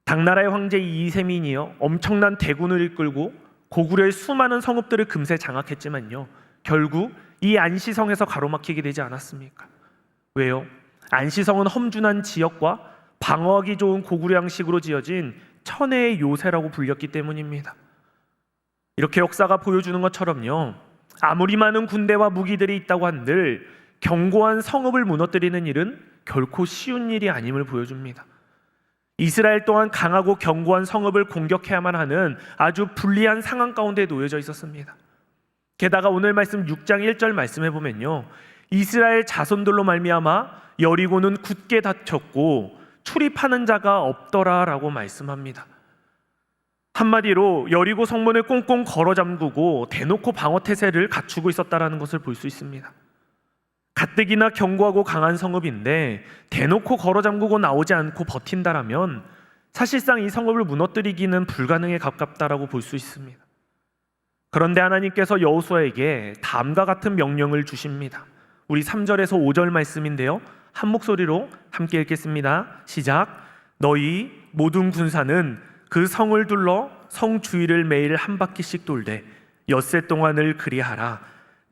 당나라의 황제 이세민이요, 엄청난 대군을 이끌고 고구려의 수많은 성읍들을 금세 장악했지만요, 결국 이 안시성에서 가로막히게 되지 않았습니까? 왜요? 안시성은 험준한 지역과 방어하기 좋은 고구려 양식으로 지어진 천혜의 요새라고 불렸기 때문입니다. 이렇게 역사가 보여주는 것처럼요, 아무리 많은 군대와 무기들이 있다고 한들 견고한 성읍을 무너뜨리는 일은 결코 쉬운 일이 아님을 보여줍니다. 이스라엘 또한 강하고 견고한 성읍을 공격해야만 하는 아주 불리한 상황 가운데 놓여져 있었습니다. 게다가 오늘 말씀 6장 1절 말씀해 보면요, 이스라엘 자손들로 말미암아 여리고는 굳게 닫혔고 출입하는 자가 없더라라고 말씀합니다. 한마디로 여리고 성문을 꽁꽁 걸어 잠그고 대놓고 방어 태세를 갖추고 있었다라는 것을 볼 수 있습니다. 가뜩이나 견고하고 강한 성읍인데 대놓고 걸어 잠그고 나오지 않고 버틴다라면 사실상 이 성읍을 무너뜨리기는 불가능에 가깝다라고 볼 수 있습니다. 그런데 하나님께서 여호수아에게 다음과 같은 명령을 주십니다. 우리 3절에서 5절 말씀인데요, 한 목소리로 함께 읽겠습니다. 시작. 너희 모든 군사는 그 성을 둘러 성 주위를 매일 한 바퀴씩 돌되 엿새 동안을 그리하라.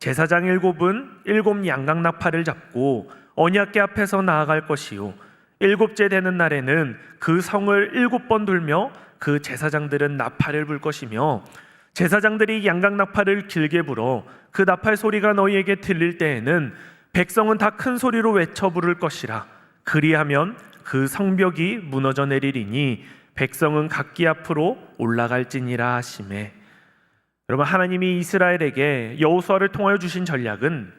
제사장 7은 7 양각 나팔을 잡고 언약궤 앞에서 나아갈 것이요, 7째 되는 날에는 그 성을 7번 돌며 그 제사장들은 나팔을 불 것이며, 제사장들이 양각 나팔을 길게 불어 그 나팔 소리가 너희에게 들릴 때에는 백성은 다 큰 소리로 외쳐 부를 것이라. 그리하면 그 성벽이 무너져 내리리니 백성은 각기 앞으로 올라갈지니라 하시매. 여러분, 하나님이 이스라엘에게 여호수아를 통하여 주신 전략은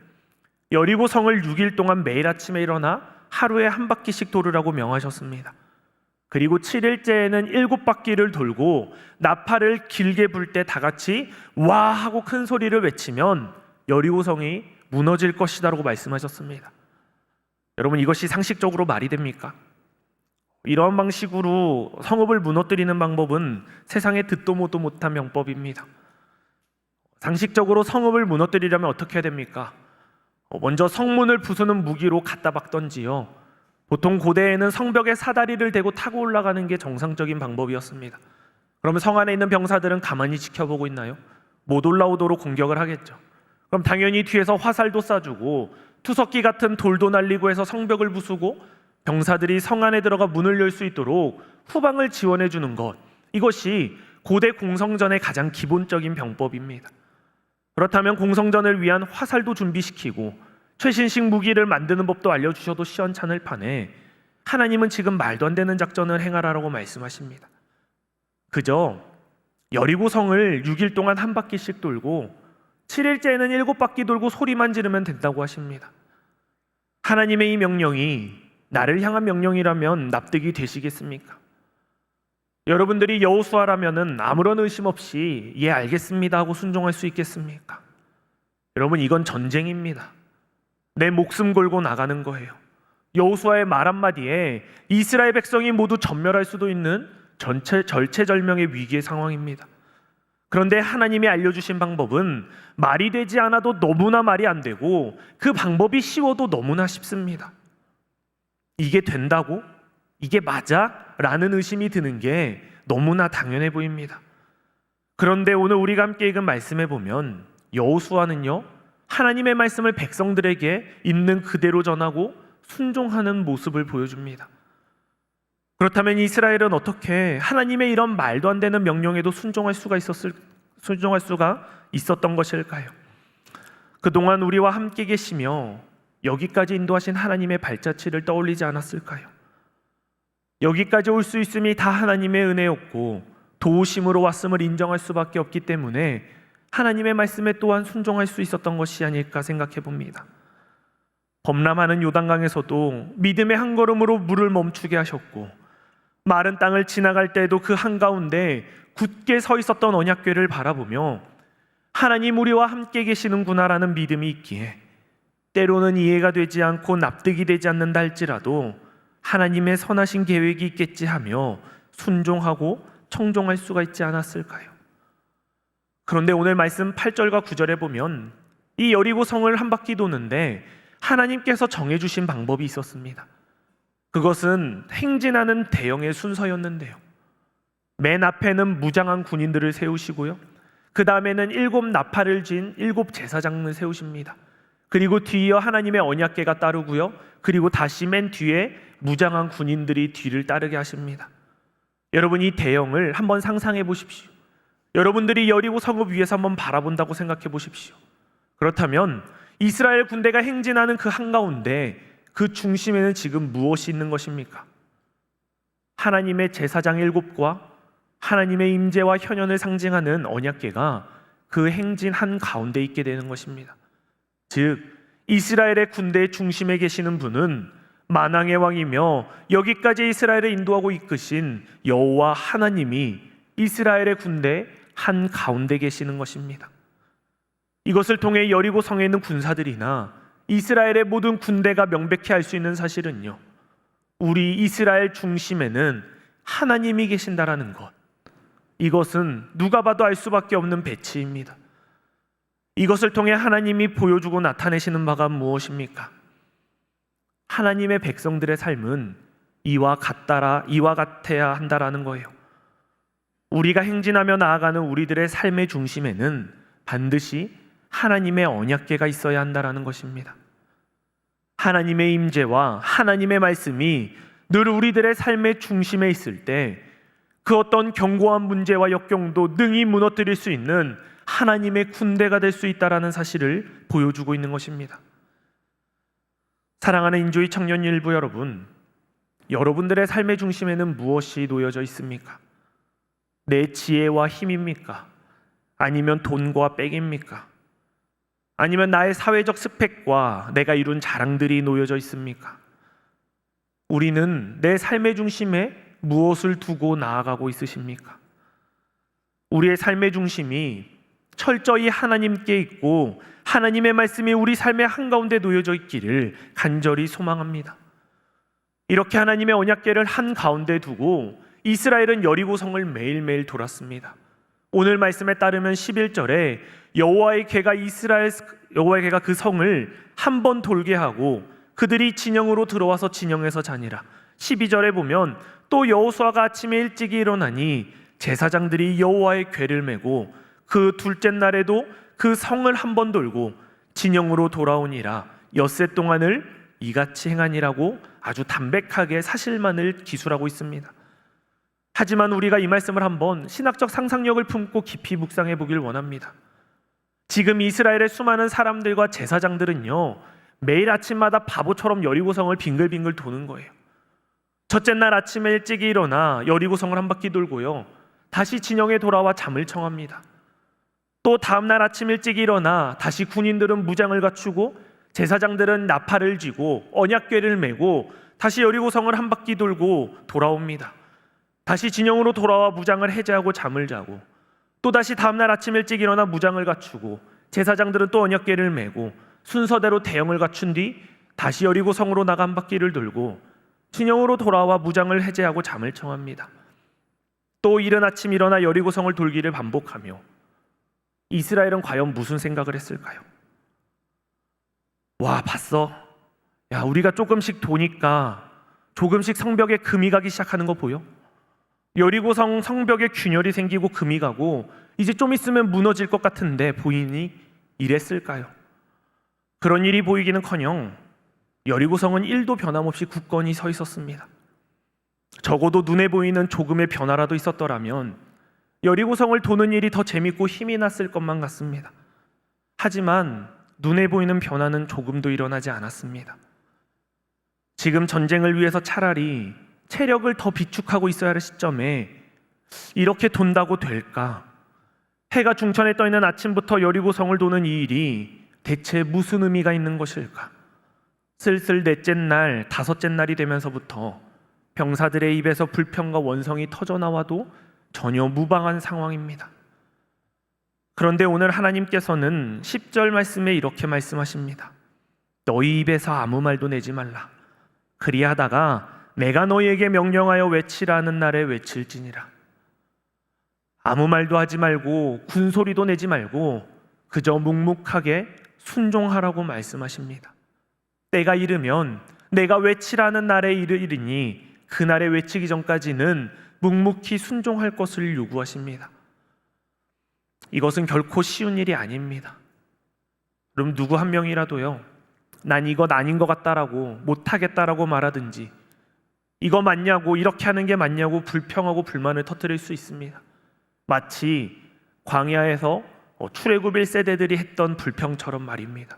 여리고 성을 6일 동안 매일 아침에 일어나 하루에 한 바퀴씩 돌으라고 명하셨습니다. 그리고 7일째에는 7바퀴를 돌고 나팔을 길게 불 때 다 같이 와 하고 큰 소리를 외치면 여리고 성이 무너질 것이다라고 말씀하셨습니다. 여러분, 이것이 상식적으로 말이 됩니까? 이러한 방식으로 성읍을 무너뜨리는 방법은 세상에 듣도 보도 못한 명법입니다. 상식적으로 성읍을 무너뜨리려면 어떻게 해야 됩니까? 먼저 성문을 부수는 무기로 갖다 박던지요, 보통 고대에는 성벽에 사다리를 대고 타고 올라가는 게 정상적인 방법이었습니다. 그러면 성 안에 있는 병사들은 가만히 지켜보고 있나요? 못 올라오도록 공격을 하겠죠. 그럼 당연히 뒤에서 화살도 쏴주고 투석기 같은 돌도 날리고 해서 성벽을 부수고 병사들이 성 안에 들어가 문을 열 수 있도록 후방을 지원해 주는 것, 이것이 고대 공성전의 가장 기본적인 병법입니다. 그렇다면 공성전을 위한 화살도 준비시키고 최신식 무기를 만드는 법도 알려주셔도 시원찮을 판에 하나님은 지금 말도 안 되는 작전을 행하라고 말씀하십니다. 그저 여리고 성을 6일 동안 한 바퀴씩 돌고 7일째에는 7바퀴 돌고 소리만 지르면 된다고 하십니다. 하나님의 이 명령이 나를 향한 명령이라면 납득이 되시겠습니까? 여러분들이 여호수아라면은 아무런 의심 없이 예 알겠습니다 하고 순종할 수 있겠습니까? 여러분, 이건 전쟁입니다. 내 목숨 걸고 나가는 거예요. 여호수아의 말 한마디에 이스라엘 백성이 모두 전멸할 수도 있는 절체절명의 위기의 상황입니다. 그런데 하나님이 알려주신 방법은 말이 되지 않아도 너무나 말이 안 되고 그 방법이 쉬워도 너무나 쉽습니다. 이게 된다고? 이게 맞아? 라는 의심이 드는 게 너무나 당연해 보입니다. 그런데 오늘 우리가 함께 읽은 말씀에 보면 여호수아는요, 하나님의 말씀을 백성들에게 있는 그대로 전하고 순종하는 모습을 보여줍니다. 그렇다면 이스라엘은 어떻게 하나님의 이런 말도 안 되는 명령에도 순종할 수가 있었던 것일까요? 그동안 우리와 함께 계시며 여기까지 인도하신 하나님의 발자취를 떠올리지 않았을까요? 여기까지 올 수 있음이 다 하나님의 은혜였고 도우심으로 왔음을 인정할 수밖에 없기 때문에 하나님의 말씀에 또한 순종할 수 있었던 것이 아닐까 생각해 봅니다. 범람하는 요단강에서도 믿음의 한 걸음으로 물을 멈추게 하셨고, 마른 땅을 지나갈 때에도 그 한가운데 굳게 서 있었던 언약궤를 바라보며 하나님 우리와 함께 계시는구나라는 믿음이 있기에 때로는 이해가 되지 않고 납득이 되지 않는다 할지라도 하나님의 선하신 계획이 있겠지 하며 순종하고 청종할 수가 있지 않았을까요? 그런데 오늘 말씀 8절과 9절에 보면 이 여리고 성을 한 바퀴 도는데 하나님께서 정해주신 방법이 있었습니다. 그것은 행진하는 대형의 순서였는데요, 맨 앞에는 무장한 군인들을 세우시고요, 그 다음에는 7 나팔을 쥔 7 제사장을 세우십니다. 그리고 뒤이어 하나님의 언약궤가 따르고요, 그리고 다시 맨 뒤에 무장한 군인들이 뒤를 따르게 하십니다. 여러분, 이 대형을 한번 상상해 보십시오. 여러분들이 여리고 성읍 위에서 한번 바라본다고 생각해 보십시오. 그렇다면 이스라엘 군대가 행진하는 그 한가운데 그 중심에는 지금 무엇이 있는 것입니까? 하나님의 제사장 7과 하나님의 임재와 현현을 상징하는 언약궤가 그 행진 한가운데 있게 되는 것입니다. 즉 이스라엘의 군대의 중심에 계시는 분은 만왕의 왕이며 여기까지 이스라엘을 인도하고 이끄신 여호와 하나님이 이스라엘의 군대 한가운데 계시는 것입니다. 이것을 통해 여리고 성에 있는 군사들이나 이스라엘의 모든 군대가 명백히 알 수 있는 사실은요, 우리 이스라엘 중심에는 하나님이 계신다라는 것, 이것은 누가 봐도 알 수밖에 없는 배치입니다. 이것을 통해 하나님이 보여주고 나타내시는 바가 무엇입니까? 하나님의 백성들의 삶은 이와 같아야 한다라는 거예요. 우리가 행진하며 나아가는 우리들의 삶의 중심에는 반드시 하나님의 언약궤가 있어야 한다라는 것입니다. 하나님의 임재와 하나님의 말씀이 늘 우리들의 삶의 중심에 있을 때 그 어떤 견고한 문제와 역경도 능히 무너뜨릴 수 있는 하나님의 군대가 될 수 있다라는 사실을 보여주고 있는 것입니다. 사랑하는 인조이 청년 일부 여러분, 여러분들의 삶의 중심에는 무엇이 놓여져 있습니까? 내 지혜와 힘입니까? 아니면 돈과 빽입니까? 아니면 나의 사회적 스펙과 내가 이룬 자랑들이 놓여져 있습니까? 우리는 내 삶의 중심에 무엇을 두고 나아가고 있으십니까? 우리의 삶의 중심이 철저히 하나님께 있고 하나님의 말씀이 우리 삶의 한가운데 놓여져 있기를 간절히 소망합니다. 이렇게 하나님의 언약궤를 한가운데 두고 이스라엘은 여리고 성을 매일매일 돌았습니다. 오늘 말씀에 따르면 11절에 여호와의 궤가 그 성을 한 번 돌게 하고 그들이 진영으로 들어와서 진영에서 자니라. 12절에 보면 또 여호수아가 아침에 일찍 일어나니 제사장들이 여호와의 궤를 메고 그 둘째 날에도 그 성을 한 번 돌고 진영으로 돌아오니라. 엿새 동안을 이같이 행하니라고 아주 담백하게 사실만을 기술하고 있습니다. 하지만 우리가 이 말씀을 한번 신학적 상상력을 품고 깊이 묵상해 보길 원합니다. 지금 이스라엘의 수많은 사람들과 제사장들은요, 매일 아침마다 바보처럼 여리고성을 빙글빙글 도는 거예요. 첫째 날 아침에 일찍 일어나 여리고성을 한 바퀴 돌고요, 다시 진영에 돌아와 잠을 청합니다. 또 다음 날 아침 일찍 일어나 다시 군인들은 무장을 갖추고 제사장들은 나팔을 쥐고 언약궤를 메고 다시 여리고성을 한 바퀴 돌고 돌아옵니다. 다시 진영으로 돌아와 무장을 해제하고 잠을 자고 또 다시 다음 날 아침 일찍 일어나 무장을 갖추고 제사장들은 또 언약궤를 메고 순서대로 대형을 갖춘 뒤 다시 여리고성으로 나가 한 바퀴를 돌고 진영으로 돌아와 무장을 해제하고 잠을 청합니다. 또 이른 아침 일어나 여리고성을 돌기를 반복하며 이스라엘은 과연 무슨 생각을 했을까요? 와, 봤어? 야, 우리가 조금씩 도니까 조금씩 성벽에 금이 가기 시작하는 거 보여? 여리고성 성벽에 균열이 생기고 금이 가고 이제 좀 있으면 무너질 것 같은데 보이니? 이랬을까요? 그런 일이 보이기는커녕 여리고성은 1도 변함없이 굳건히 서 있었습니다. 적어도 눈에 보이는 조금의 변화라도 있었더라면 여리고성을 도는 일이 더 재밌고 힘이 났을 것만 같습니다. 하지만 눈에 보이는 변화는 조금도 일어나지 않았습니다. 지금 전쟁을 위해서 차라리 체력을 더 비축하고 있어야 할 시점에 이렇게 돈다고 될까? 해가 중천에 떠 있는 아침부터 여리고성을 도는 이 일이 대체 무슨 의미가 있는 것일까? 슬슬 넷째 날, 다섯째 날이 되면서부터 병사들의 입에서 불평과 원성이 터져나와도 전혀 무방한 상황입니다. 그런데 오늘 하나님께서는 10절 말씀에 이렇게 말씀하십니다. 너희 입에서 아무 말도 내지 말라. 그리하다가 내가 너희에게 명령하여 외치라는 날에 외칠지니라. 아무 말도 하지 말고 군소리도 내지 말고 그저 묵묵하게 순종하라고 말씀하십니다. 때가 이르면 내가 외치라는 날에 이르리니 그날에 외치기 전까지는 묵묵히 순종할 것을 요구하십니다. 이것은 결코 쉬운 일이 아닙니다. 그럼 누구 한 명이라도요, 난 이것 아닌 것 같다라고, 못하겠다라고 말하든지, 이거 맞냐고, 이렇게 하는 게 맞냐고 불평하고 불만을 터뜨릴 수 있습니다. 마치 광야에서 출애굽 1세대들이 했던 불평처럼 말입니다.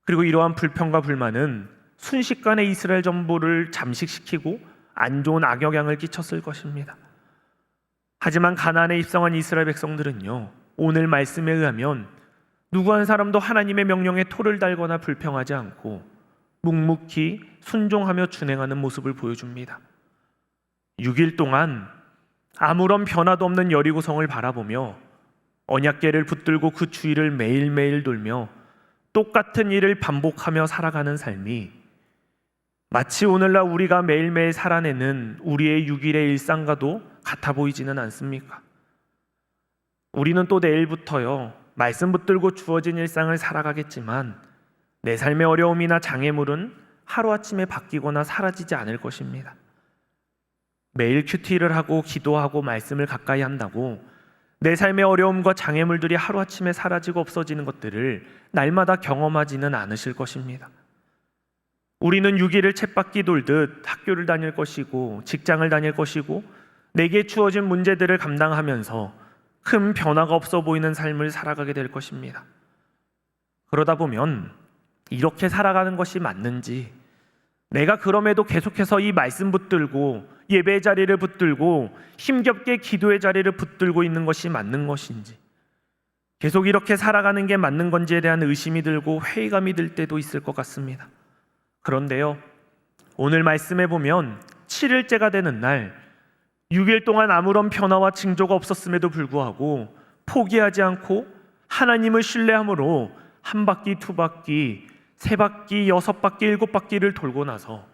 그리고 이러한 불평과 불만은 순식간에 이스라엘 전부를 잠식시키고 안 좋은 악영향을 끼쳤을 것입니다. 하지만 가나안에 입성한 이스라엘 백성들은요, 오늘 말씀에 의하면 누구 한 사람도 하나님의 명령에 토를 달거나 불평하지 않고 묵묵히 순종하며 준행하는 모습을 보여줍니다. 6일 동안 아무런 변화도 없는 여리고성을 바라보며 언약궤를 붙들고 그 주위를 매일매일 돌며 똑같은 일을 반복하며 살아가는 삶이 마치 오늘날 우리가 매일매일 살아내는 우리의 6일의 일상과도 같아 보이지는 않습니까? 우리는 또 내일부터요, 말씀 붙들고 주어진 일상을 살아가겠지만 내 삶의 어려움이나 장애물은 하루아침에 바뀌거나 사라지지 않을 것입니다. 매일 큐티를 하고 기도하고 말씀을 가까이 한다고 내 삶의 어려움과 장애물들이 하루아침에 사라지고 없어지는 것들을 날마다 경험하지는 않으실 것입니다. 우리는 6일을 쳇바퀴 돌듯 학교를 다닐 것이고 직장을 다닐 것이고 내게 주어진 문제들을 감당하면서 큰 변화가 없어 보이는 삶을 살아가게 될 것입니다. 그러다 보면 이렇게 살아가는 것이 맞는지, 내가 그럼에도 계속해서 이 말씀 붙들고 예배 자리를 붙들고 힘겹게 기도의 자리를 붙들고 있는 것이 맞는 것인지, 계속 이렇게 살아가는 게 맞는 건지에 대한 의심이 들고 회의감이 들 때도 있을 것 같습니다. 그런데요, 오늘 말씀에 보면 7일째가 되는 날 6일 동안 아무런 변화와 징조가 없었음에도 불구하고 포기하지 않고 하나님을 신뢰함으로 한 바퀴, 두 바퀴, 세 바퀴, 여섯 바퀴, 일곱 바퀴를 돌고 나서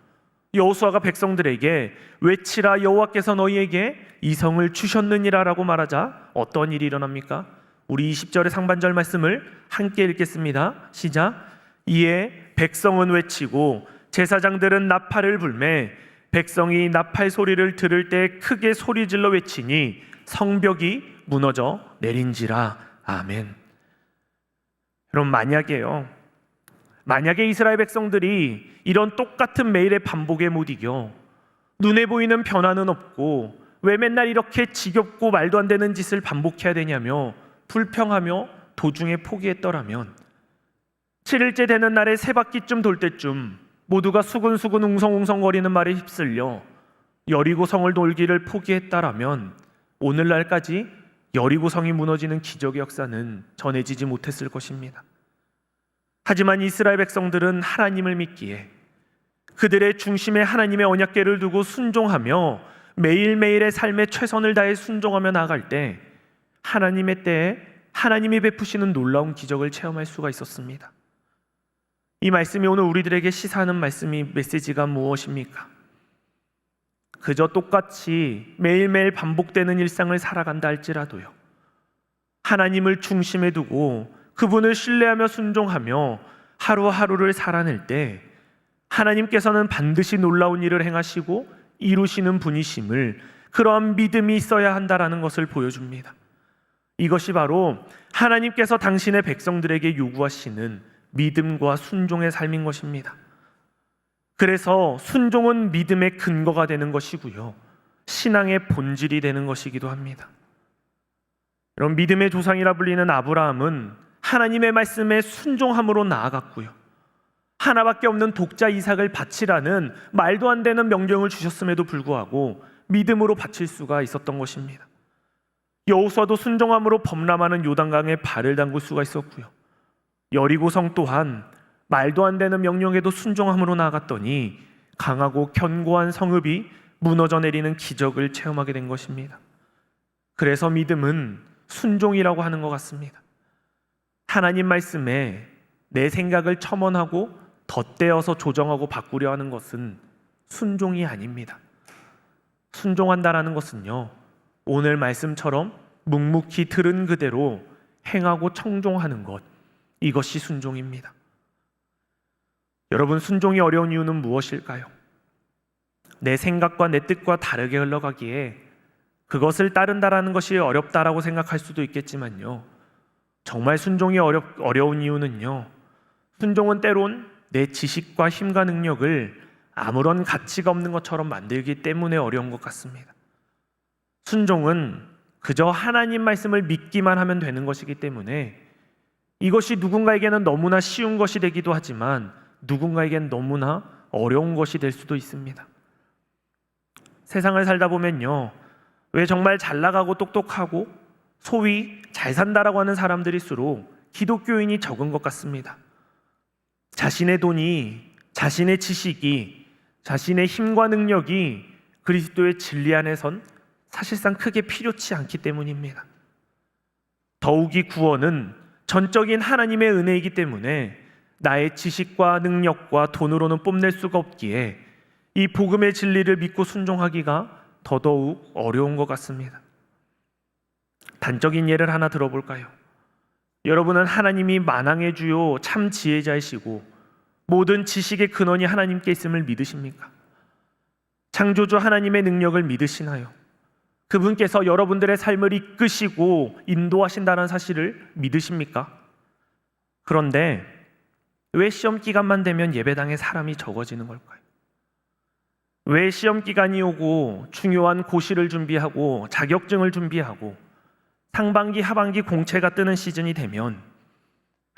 여호수아가 백성들에게 외치라, 여호와께서 너희에게 이 성을 주셨느니라라고 말하자 어떤 일이 일어납니까? 우리 20절의 상반절 말씀을 함께 읽겠습니다. 시작. 이에 백성은 외치고 제사장들은 나팔을 불매 백성이 나팔 소리를 들을 때 크게 소리질러 외치니 성벽이 무너져 내린지라. 아멘. 여러분, 만약에 이스라엘 백성들이 이런 똑같은 매일의 반복에 못 이겨 눈에 보이는 변화는 없고 왜 맨날 이렇게 지겹고 말도 안 되는 짓을 반복해야 되냐며 불평하며 도중에 포기했더라면 7일째 되는 날에 세 바퀴쯤 돌 때쯤 모두가 수근수근 웅성웅성거리는 말에 휩쓸려 여리고성을 돌기를 포기했다라면 오늘날까지 여리고성이 무너지는 기적의 역사는 전해지지 못했을 것입니다. 하지만 이스라엘 백성들은 하나님을 믿기에 그들의 중심에 하나님의 언약궤를 두고 순종하며 매일매일의 삶에 최선을 다해 순종하며 나아갈 때 하나님의 때에 하나님이 베푸시는 놀라운 기적을 체험할 수가 있었습니다. 이 말씀이 오늘 우리들에게 시사하는 메시지가 무엇입니까? 그저 똑같이 매일매일 반복되는 일상을 살아간다 할지라도요, 하나님을 중심에 두고 그분을 신뢰하며 순종하며 하루하루를 살아낼 때 하나님께서는 반드시 놀라운 일을 행하시고 이루시는 분이심을, 그러한 믿음이 있어야 한다라는 것을 보여줍니다. 이것이 바로 하나님께서 당신의 백성들에게 요구하시는 믿음과 순종의 삶인 것입니다. 그래서 순종은 믿음의 근거가 되는 것이고요, 신앙의 본질이 되는 것이기도 합니다. 여러분, 믿음의 조상이라 불리는 아브라함은 하나님의 말씀에 순종함으로 나아갔고요, 하나밖에 없는 독자 이삭을 바치라는 말도 안 되는 명령을 주셨음에도 불구하고 믿음으로 바칠 수가 있었던 것입니다. 여호수아도 순종함으로 범람하는 요단강에 발을 담글 수가 있었고요. 여리고성 또한 말도 안 되는 명령에도 순종함으로 나아갔더니 강하고 견고한 성읍이 무너져 내리는 기적을 체험하게 된 것입니다. 그래서 믿음은 순종이라고 하는 것 같습니다. 하나님 말씀에 내 생각을 첨언하고 덧대어서 조정하고 바꾸려 하는 것은 순종이 아닙니다. 순종한다라는 것은요, 오늘 말씀처럼 묵묵히 들은 그대로 행하고 청종하는 것, 이것이 순종입니다. 여러분, 순종이 어려운 이유는 무엇일까요? 내 생각과 내 뜻과 다르게 흘러가기에 그것을 따른다라는 것이 어렵다라고 생각할 수도 있겠지만요, 정말 순종이 어려운 이유는요, 순종은 때론 내 지식과 힘과 능력을 아무런 가치가 없는 것처럼 만들기 때문에 어려운 것 같습니다. 순종은 그저 하나님 말씀을 믿기만 하면 되는 것이기 때문에 이것이 누군가에게는 너무나 쉬운 것이 되기도 하지만 누군가에게는 너무나 어려운 것이 될 수도 있습니다. 세상을 살다 보면요, 왜 정말 잘 나가고 똑똑하고 소위 잘 산다라고 하는 사람들일수록 기독교인이 적은 것 같습니다. 자신의 돈이, 자신의 지식이, 자신의 힘과 능력이 그리스도의 진리 안에선 사실상 크게 필요치 않기 때문입니다. 더욱이 구원은 전적인 하나님의 은혜이기 때문에 나의 지식과 능력과 돈으로는 뽐낼 수가 없기에 이 복음의 진리를 믿고 순종하기가 더더욱 어려운 것 같습니다. 단적인 예를 하나 들어볼까요? 여러분은 하나님이 만왕의 주요 참 지혜자이시고 모든 지식의 근원이 하나님께 있음을 믿으십니까? 창조주 하나님의 능력을 믿으시나요? 그분께서 여러분들의 삶을 이끄시고 인도하신다는 사실을 믿으십니까? 그런데 왜 시험 기간만 되면 예배당에 사람이 적어지는 걸까요? 왜 시험 기간이 오고 중요한 고시를 준비하고 자격증을 준비하고 상반기 하반기 공채가 뜨는 시즌이 되면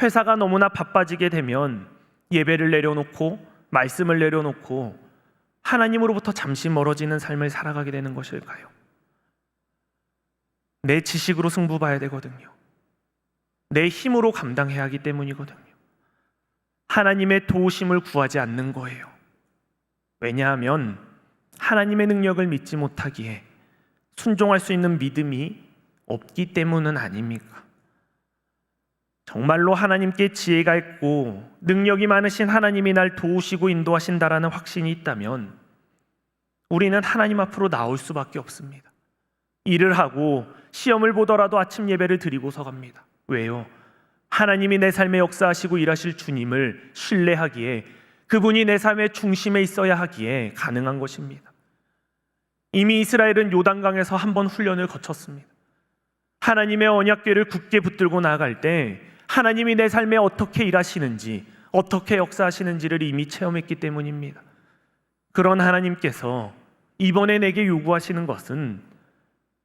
회사가 너무나 바빠지게 되면 예배를 내려놓고 말씀을 내려놓고 하나님으로부터 잠시 멀어지는 삶을 살아가게 되는 것일까요? 내 지식으로 승부 봐야 되거든요. 내 힘으로 감당해야 하기 때문이거든요. 하나님의 도우심을 구하지 않는 거예요. 왜냐하면 하나님의 능력을 믿지 못하기에 순종할 수 있는 믿음이 없기 때문은 아닙니까? 정말로 하나님께 지혜가 있고 능력이 많으신 하나님이 날 도우시고 인도하신다라는 확신이 있다면 우리는 하나님 앞으로 나올 수밖에 없습니다. 일을 하고 시험을 보더라도 아침 예배를 드리고서 갑니다. 왜요? 하나님이 내 삶에 역사하시고 일하실 주님을 신뢰하기에 그분이 내 삶의 중심에 있어야 하기에 가능한 것입니다. 이미 이스라엘은 요단강에서 한번 훈련을 거쳤습니다. 하나님의 언약궤를 굳게 붙들고 나아갈 때 하나님이 내 삶에 어떻게 일하시는지 어떻게 역사하시는지를 이미 체험했기 때문입니다. 그런 하나님께서 이번에 내게 요구하시는 것은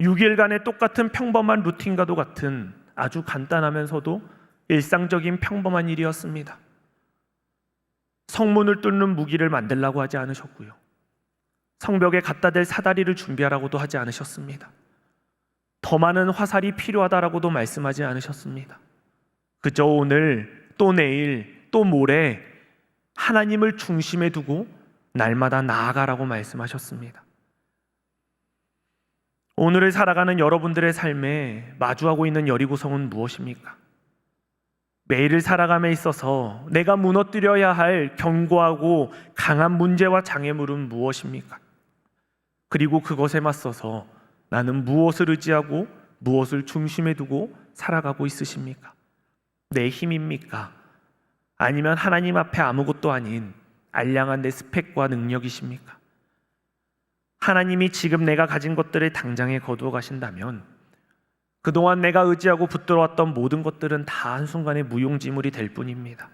6일간의 똑같은 평범한 루틴과도 같은 아주 간단하면서도 일상적인 평범한 일이었습니다. 성문을 뚫는 무기를 만들라고 하지 않으셨고요. 성벽에 갖다 댈 사다리를 준비하라고도 하지 않으셨습니다. 더 많은 화살이 필요하다라고도 말씀하지 않으셨습니다. 그저 오늘 또 내일 또 모레 하나님을 중심에 두고 날마다 나아가라고 말씀하셨습니다. 오늘을 살아가는 여러분들의 삶에 마주하고 있는 여리고성은 무엇입니까? 매일을 살아감에 있어서 내가 무너뜨려야 할 견고하고 강한 문제와 장애물은 무엇입니까? 그리고 그것에 맞서서 나는 무엇을 의지하고 무엇을 중심에 두고 살아가고 있으십니까? 내 힘입니까? 아니면 하나님 앞에 아무것도 아닌 알량한 내 스펙과 능력이십니까? 하나님이 지금 내가 가진 것들을 당장에 거두어 가신다면 그동안 내가 의지하고 붙들어왔던 모든 것들은 다 한순간에 무용지물이 될 뿐입니다.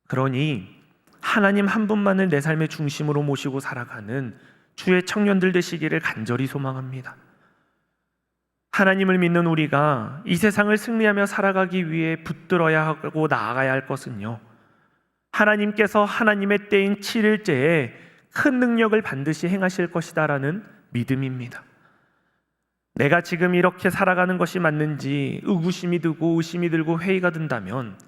그러니 하나님 한 분만을 내 삶의 중심으로 모시고 살아가는 주의 청년들 되시기를 간절히 소망합니다. 하나님을 믿는 우리가 이 세상을 승리하며 살아가기 위해 붙들어야 하고 나아가야 할 것은요, 하나님께서 하나님의 때인 7일째에 큰 능력을 반드시 행하실 것이다라는 믿음입니다. 내가 지금 이렇게 살아가는 것이 맞는지 의구심이 들고 의심이 들고 회의가 든다면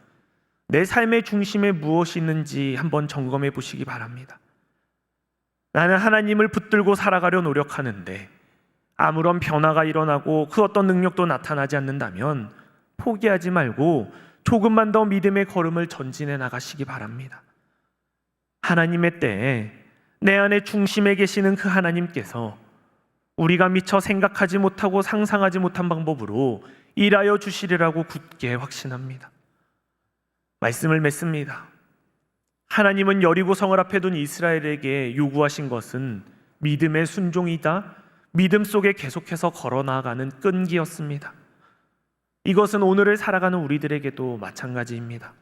내 삶의 중심에 무엇이 있는지 한번 점검해 보시기 바랍니다. 나는 하나님을 붙들고 살아가려 노력하는데 아무런 변화가 일어나고 그 어떤 능력도 나타나지 않는다면 포기하지 말고 조금만 더 믿음의 걸음을 전진해 나가시기 바랍니다. 하나님의 때에 내 안에 중심에 계시는 그 하나님께서 우리가 미처 생각하지 못하고 상상하지 못한 방법으로 일하여 주시리라고 굳게 확신합니다. 말씀을 맺습니다. 하나님은 여리고성을 앞에 둔 이스라엘에게 요구하신 것은 믿음의 순종이다. 믿음 속에 계속해서 걸어 나아가는 끈기였습니다. 이것은 오늘을 살아가는 우리들에게도 마찬가지입니다.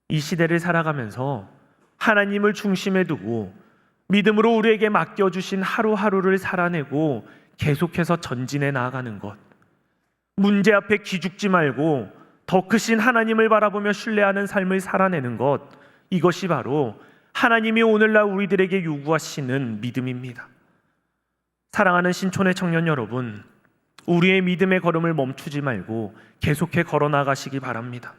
이 시대를 살아가면서 하나님을 중심에 두고 믿음으로 우리에게 맡겨주신 하루하루를 살아내고 계속해서 전진해 나아가는 것, 문제 앞에 기죽지 말고 더 크신 하나님을 바라보며 신뢰하는 삶을 살아내는 것, 이것이 바로 하나님이 오늘날 우리들에게 요구하시는 믿음입니다. 사랑하는 신촌의 청년 여러분, 우리의 믿음의 걸음을 멈추지 말고 계속해 걸어 나가시기 바랍니다.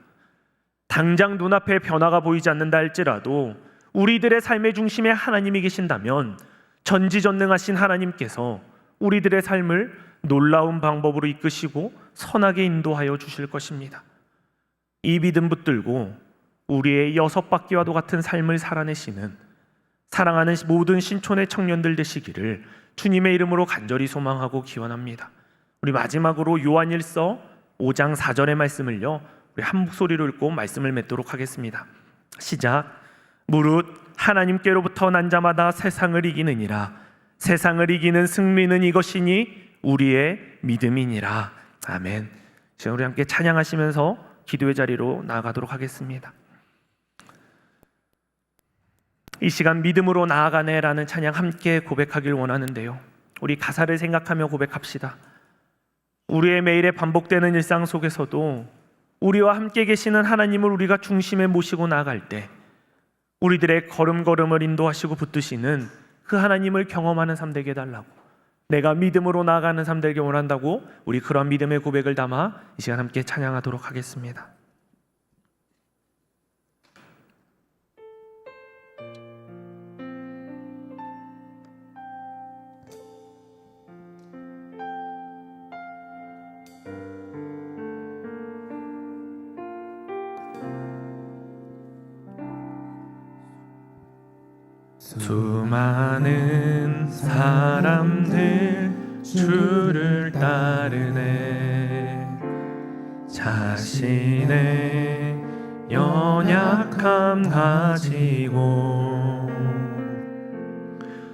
당장 눈앞에 변화가 보이지 않는다 할지라도 우리들의 삶의 중심에 하나님이 계신다면 전지전능하신 하나님께서 우리들의 삶을 놀라운 방법으로 이끄시고 선하게 인도하여 주실 것입니다. 이 믿음 붙들고 우리의 6바퀴와도 같은 삶을 살아내시는 사랑하는 모든 신촌의 청년들 되시기를 주님의 이름으로 간절히 소망하고 기원합니다. 우리 마지막으로 요한일서 5장 4절의 말씀을요, 우리 한 목소리로 읽고 말씀을 맺도록 하겠습니다. 시작. 무릇 하나님께로부터 난 자마다 세상을 이기느니라. 세상을 이기는 승리는 이것이니 우리의 믿음이니라. 아멘. 지금 우리 함께 찬양하시면서 기도의 자리로 나아가도록 하겠습니다. 이 시간 믿음으로 나아가네라는 찬양 함께 고백하길 원하는데요, 우리 가사를 생각하며 고백합시다. 우리의 매일에 반복되는 일상 속에서도 우리와 함께 계시는 하나님을 우리가 중심에 모시고 나아갈 때 우리들의 걸음걸음을 인도하시고 붙드시는 그 하나님을 경험하는 삶 되게 해달라고, 내가 믿음으로 나아가는 삶 되게 원한다고 우리 그런 믿음의 고백을 담아 이 시간 함께 찬양하도록 하겠습니다. 수많은 사람들 주를 따르네. 자신의 연약함 가지고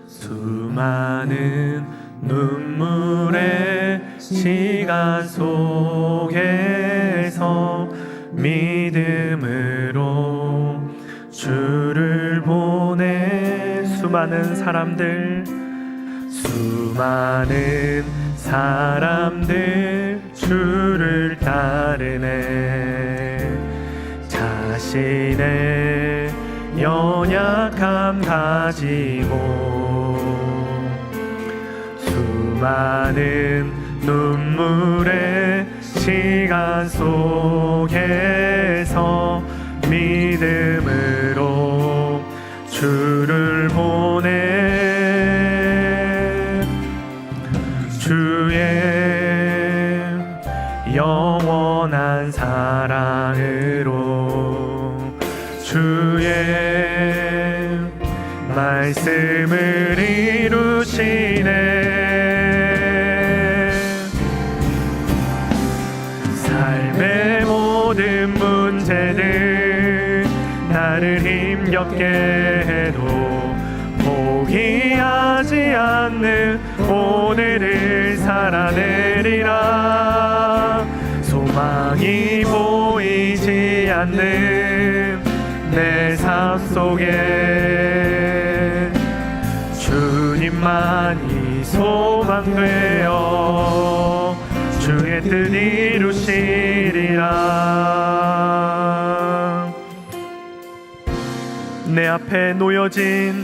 수많은 눈물의 시간 속에서 믿음으로 주를 보내. 수많은 사람들 주를 따르네. 자신의 연약함 가지고 수많은 눈물의 시간 속에서 믿음으로 주를 보내. 주의 영원한 사랑으로 주의 말씀을 이루시네. 삶의 모든 문제들 나를 힘겹게 해도 포기하지 않는 오늘을 살아내리라. 소망이 보이지 않는 내 삶 속에 주님만이 소망되어 주의 뜻 이루시리라. 내 앞에 놓여진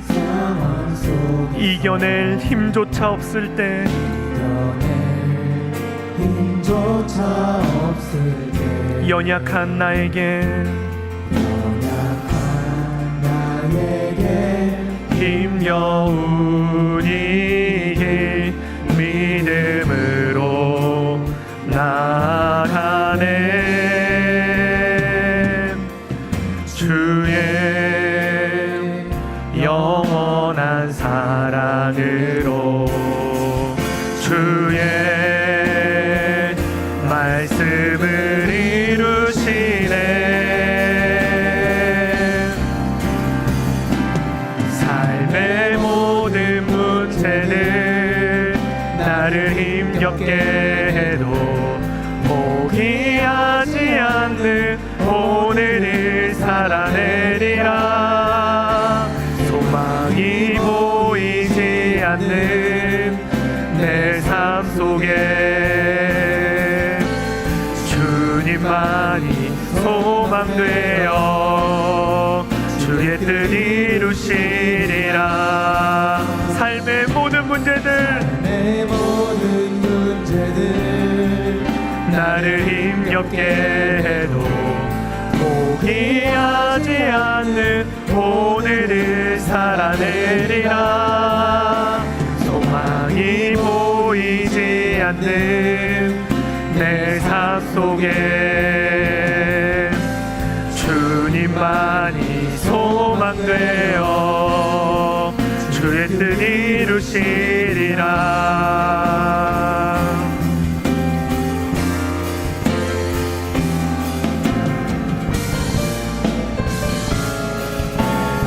상황 이겨낼 힘조차 없을 때 힘조차 없을 때 연약한 나에게 힘겨운 이길 믿음으로 나아가네. 주의 영원한 사랑으로 주의 말씀을 이루시네. 삶의 모든 문제들 나를 힘겹게 해도 포기하지 않는 오늘을 살아내리라. 소망이 보이지 않는 내 삶 속에 주님만이 소망되어 주의 뜻 이루시리라. 삶의 모든 문제들 내 모든 문제들 나를 힘겹게 해도 포기하지 않는 오늘을 살아내리라. 소망이 보이지 않는 내 삶 속에 주님만이 소망되어 주의 뜻 이루시리라.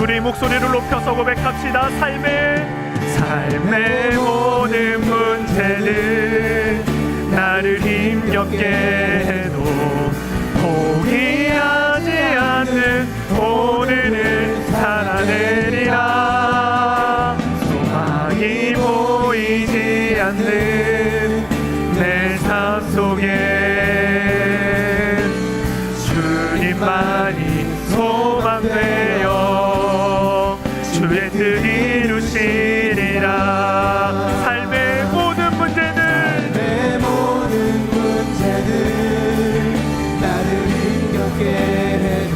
우리 목소리를 높여서 고백합시다. 삶의 모든 문제들 나를 힘겹게 해도 포기하지 않는 오늘을 살아내리라. 소망이 보이지 않는 내 삶 속에 주님만이 소망되어 주의 뜻 이루시리라. 삶의 모든 문제들 내 모든 문제들 나를 힘겹게 해도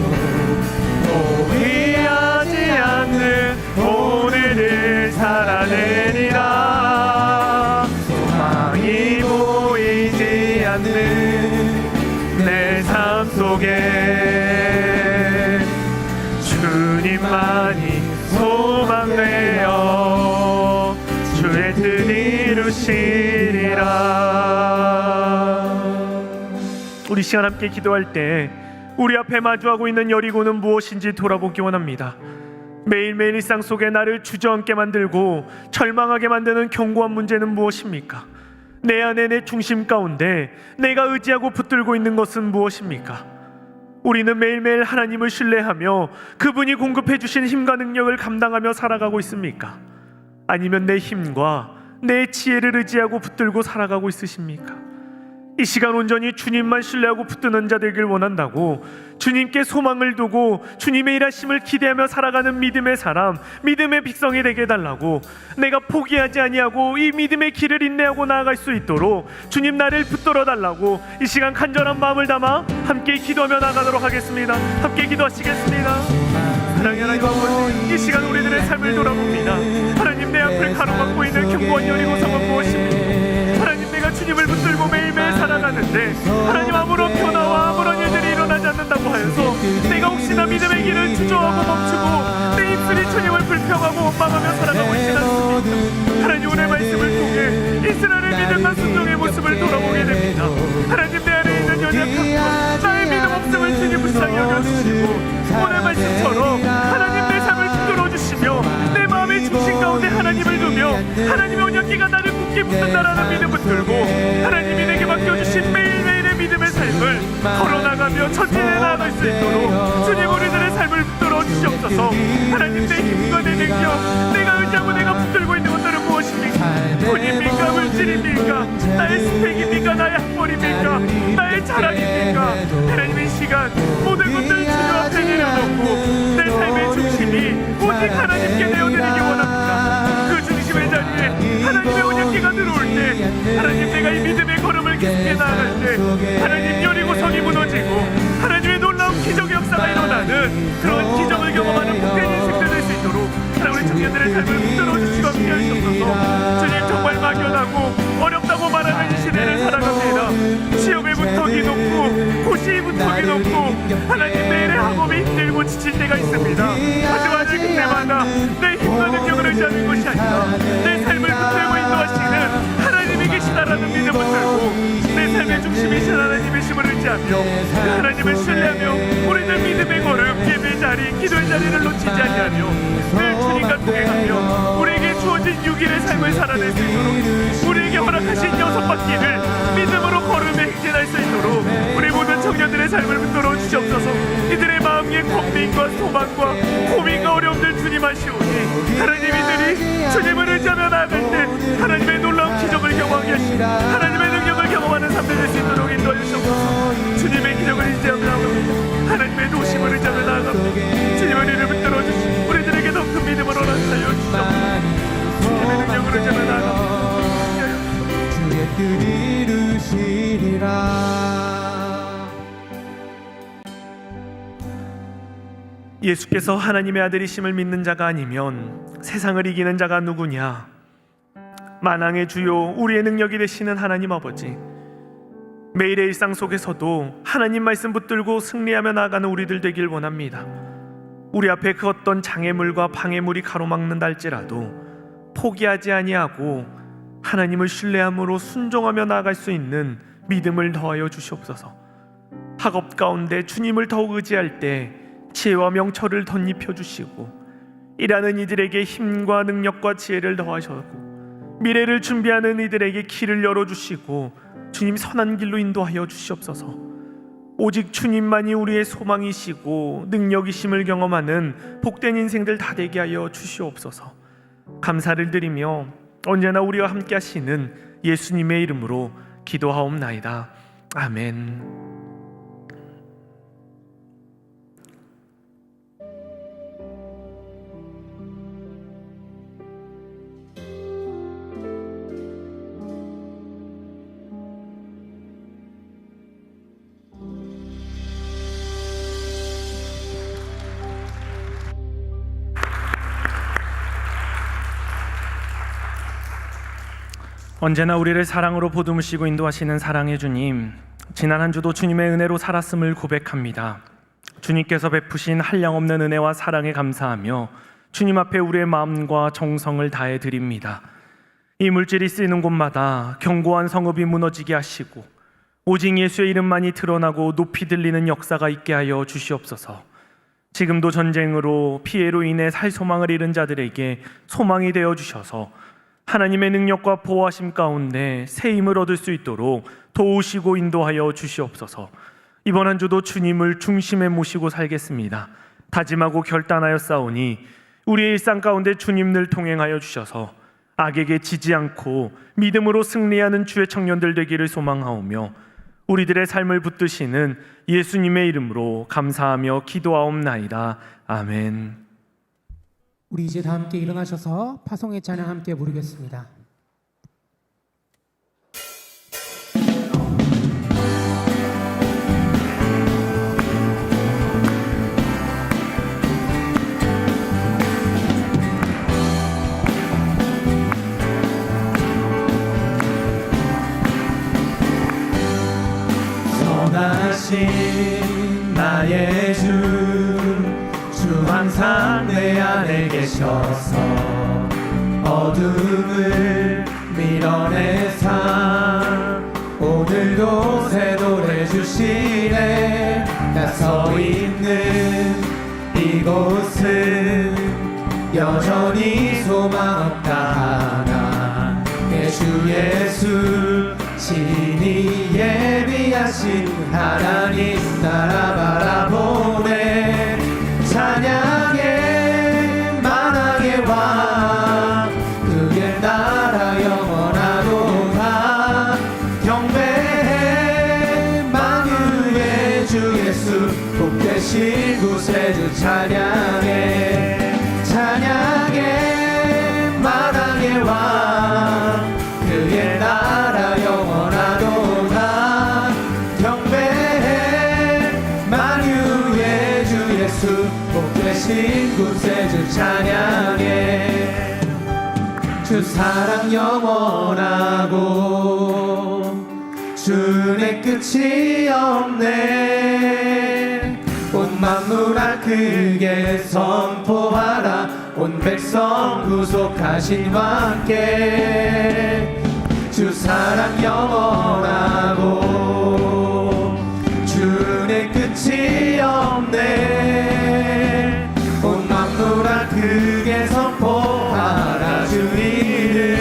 포기하지 않는 오늘을 살아내리라. 소망이 보이지 않는 내 삶 속에 주님만이 소망되어 주의 뜻 이루시리라. 우리 시간 함께 기도할 때 우리 앞에 마주하고 있는 여리고는 무엇인지 돌아보기 원합니다. 매일매일 일상 속에 나를 주저앉게 만들고 절망하게 만드는 견고한 문제는 무엇입니까? 내 안에 내 중심 가운데 내가 의지하고 붙들고 있는 것은 무엇입니까? 우리는 매일매일 하나님을 신뢰하며 그분이 공급해 주신 힘과 능력을 감당하며 살아가고 있습니까? 아니면 내 힘과 내 지혜를 의지하고 붙들고 살아가고 있으십니까? 이 시간 온전히 주님만 신뢰하고 붙드는 자 되길 원한다고 주님께 소망을 두고 주님의 일하심을 기대하며 살아가는 믿음의 사람, 믿음의 백성이 되게 해달라고, 내가 포기하지 아니하고 이 믿음의 길을 인내하고 나아갈 수 있도록 주님 나를 붙들어 달라고 이 시간 간절한 마음을 담아 함께 기도하며 나가도록 하겠습니다. 함께 기도하시겠습니다. 사랑하는 하나님 아버지, 이 시간 우리들의 삶을 돌아봅니다. 하나님, 내 앞을 가로막고 있는 견고한 여리고성은 무엇입니까? 하나님, 내가 주님을 붙들고 매일매일 살아가는데 하나님 아무런 변화와 아무런 일들이 일어나지 않는다고 하여서 내가 혹시나 믿음의 길을 주저하고 멈추고 내 입술이 주님을 불평하고 원망하며 살아가고 있지 않습니까? 하나님, 오늘 말씀을 통해 이스라엘의 믿음과 순종의 모습을 돌아보게 됩니다. 하나님, 내 안에 있는 연약함과 나의 믿음 없음을 주님 불쌍히 여겨주시고 오늘 말씀처럼 하나님 내 삶을 붙들어주시며 내 마음의 중심 가운데 하나님을 두며 하나님의 언약궤가 나를 굳게 붙든다라는 믿음을 들고 하나님이 내게 맡겨주신 매일매일의 믿음의 삶을 걸어나가며 전진해 나아갈 수 있도록 주님 우리들의 삶을 붙들어 주시옵소서. 하나님, 내 힘과 내 능력, 내가 의지하고 내가 붙들고 있는 것들은 무엇입니까? 돈입니까? 물질입니까? 나의 스펙입니까? 나의 학벌입니까? 나의 자랑입니까? 하나님의 시간 모든 것들을 주님 앞에 내려놓고 내 삶의 중심이 오직 하나님께 내어드리기 원합니다. 그 하나님, 내가 이 믿음의 걸음을 계속해 나아갈 때 하나님, 여리고성이 무너지고 하나님의 놀라운 기적의 역사가 일어나는 그런 기적을 경험하는 복된 인생들 될 수 있도록 하나님, 우리 청년들의 삶을 붙들어 주시고 함께 하시옵소서. 주님, 정말 막연하고 어렵다고 말하는 이 시대를 살아갑니다. 시험의 문턱이 높고 고시의 문턱이 높고 하나님, 매일의 학업이 힘들고 지칠 때가 있습니다. 하지만 그때마다 내 힘과 능력을 의지하는 것이 아니라 내 삶을 붙들고 인도하시는 하나님이 계시다라는 믿음을 들고 내 삶의 중심이신 하나님의 힘을 의지하며 그 하나님을 신뢰하며 우리들 믿음의 걸음, 예배 자리, 기도의 자리를 놓치지 아니하며 늘 주님과 동행하며 우리에게 주어진 6일의 삶을 살아낼 수 있도록 우리에게 허락하신 6바퀴를 믿음으로 걸으며 행진할 수 있도록 우리 모든 청년들의 삶을 붙들어 주시옵소서. 이들의 마음의 고민과 소망과 고민과 어려움들 주님 아시오니 하나님, 이들이 주님을 의지하며 나아갈 때 하나님의 놀라운 기적을 경험하게 하시고 하나님의 능력을 경험하는 삶을 될 수 있도록 인도해 주시옵소서. 주님의 기적을 의지하며 나아갑니다. 하나님의 도심을 의지하며 나아갑니다. 주님의 이름을 붙들어 주시고 우리들에게 더 큰 믿음으로 나타내어 주시옵소서. 주님의 능력을 의지하며 나아갑니다. 주의 뜻 이루시리라. 예수께서 하나님의 아들이심을 믿는 자가 아니면 세상을 이기는 자가 누구냐? 만왕의 주요, 우리의 능력이 되시는 하나님 아버지, 매일의 일상 속에서도 하나님 말씀 붙들고 승리하며 나아가는 우리들 되길 원합니다. 우리 앞에 그 어떤 장애물과 방해물이 가로막는다 할지라도 포기하지 아니하고 하나님을 신뢰함으로 순종하며 나아갈 수 있는 믿음을 더하여 주시옵소서. 학업 가운데 주님을 더욱 의지할 때 지혜와 명철을 덧입혀 주시고 일하는 이들에게 힘과 능력과 지혜를 더하셨고 미래를 준비하는 이들에게 길을 열어주시고 주님, 선한 길로 인도하여 주시옵소서. 오직 주님만이 우리의 소망이시고 능력이심을 경험하는 복된 인생들 다 되게 하여 주시옵소서. 감사를 드리며 언제나 우리와 함께 하시는 예수님의 이름으로 기도하옵나이다. 아멘. 언제나 우리를 사랑으로 보듬으시고 인도하시는 사랑의 주님, 지난 한 주도 주님의 은혜로 살았음을 고백합니다. 주님께서 베푸신 한량없는 은혜와 사랑에 감사하며 주님 앞에 우리의 마음과 정성을 다해 드립니다. 이 물질이 쓰이는 곳마다 견고한 성읍이 무너지게 하시고 오직 예수의 이름만이 드러나고 높이 들리는 역사가 있게 하여 주시옵소서. 지금도 전쟁으로 피해로 인해 살 소망을 잃은 자들에게 소망이 되어 주셔서 하나님의 능력과 보호하심 가운데 새 힘을 얻을 수 있도록 도우시고 인도하여 주시옵소서. 이번 한 주도 주님을 중심에 모시고 살겠습니다. 다짐하고 결단하여 싸우니 우리의 일상 가운데 주님을 동행하여 주셔서 악에게 지지 않고 믿음으로 승리하는 주의 청년들 되기를 소망하오며 우리들의 삶을 붙드시는 예수님의 이름으로 감사하며 기도하옵나이다. 아멘. 우리 이제 다 함께 일어나셔서 파송의 찬양 함께 부르겠습니다. 선하신 나의 주 항상 내 안에 계셔서 어둠을 밀어내사 오늘도 새 노래 주시네. 나 서 있는 이곳은 여전히 소망 없다 하나 내 주 예수 신이 예비하신 하나님 나라 바라보네. 찬양의 만왕의 왕 그의 나라 영원하도다. 경배해 만유의 주 예수 복되신 구세주 찬양해. 찬양의 만왕의 왕 그의 나라 계신 곳에 주 찬양해. 주 사랑 영원하고 주의 끝이 없네. 온 만물아 크게 선포하라. 온 백성 구속하신 왕께 주 사랑 영원하고 주의 끝이 없네. 온 만물아 크게 선포하라. 주 이름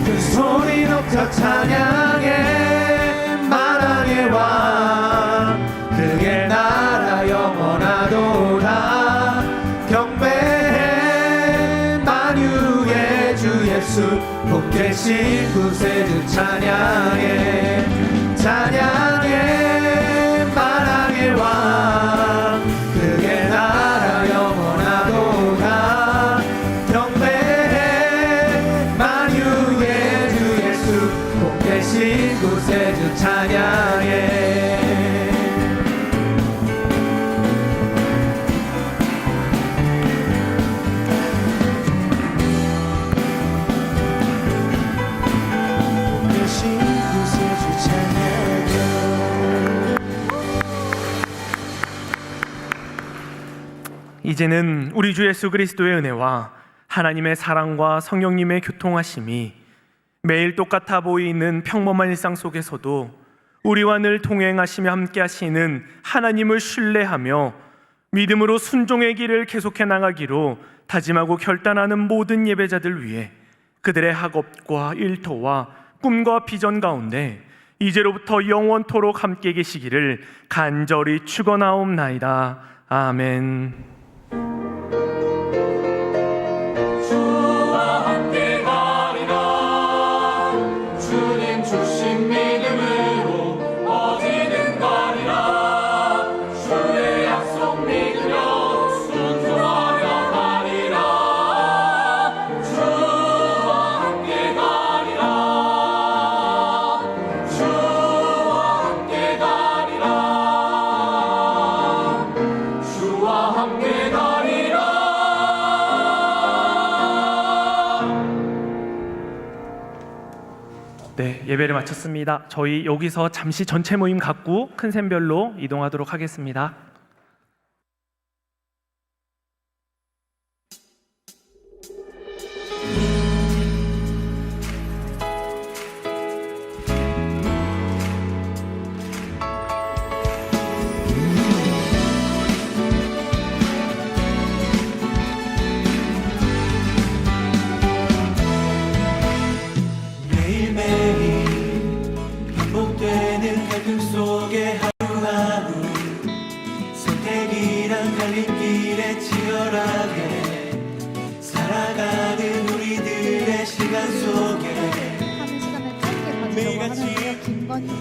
큰 소리 높여 찬양해. 만왕의 왕 그의 나라 영원하도다. 경배해 만유의 주 예수 복 계신 곳에 주 찬양해. 찬양해 만왕의 왕 그의 나라 영원하도다. 경배해 만유의 주 예수 복 계신 곳에 주 찬양해. 이제는 우리 주 예수 그리스도의 은혜와 하나님의 사랑과 성령님의 교통하심이 매일 똑같아 보이는 평범한 일상 속에서도 우리와 늘 동행하시며 함께 하시는 하나님을 신뢰하며 믿음으로 순종의 길을 계속해 나가기로 다짐하고 결단하는 모든 예배자들 위해 그들의 학업과 일터와 꿈과 비전 가운데 이제로부터 영원토록 함께 계시기를 간절히 축원하옵나이다. 아멘. 주와 함께 가리라. 주님 주신 믿음으로 어디든 가리라. 주의 약속 믿으며 순종하며 가리라. 주와 함께 가리라. 주와 함께 가리라. 주와 함께 가리라. 네, 예배를 마쳤습니다. 저희 여기서 잠시 전체 모임 갖고 큰 샘별로 이동하도록 하겠습니다. 매일매일 반복되는 갈등 속에 하루하루 선택이란 갈림길에 치열하게 살아가는 우리들의 시간 속에 하는 시간을 짧게 가지려고 하는데요. 김건희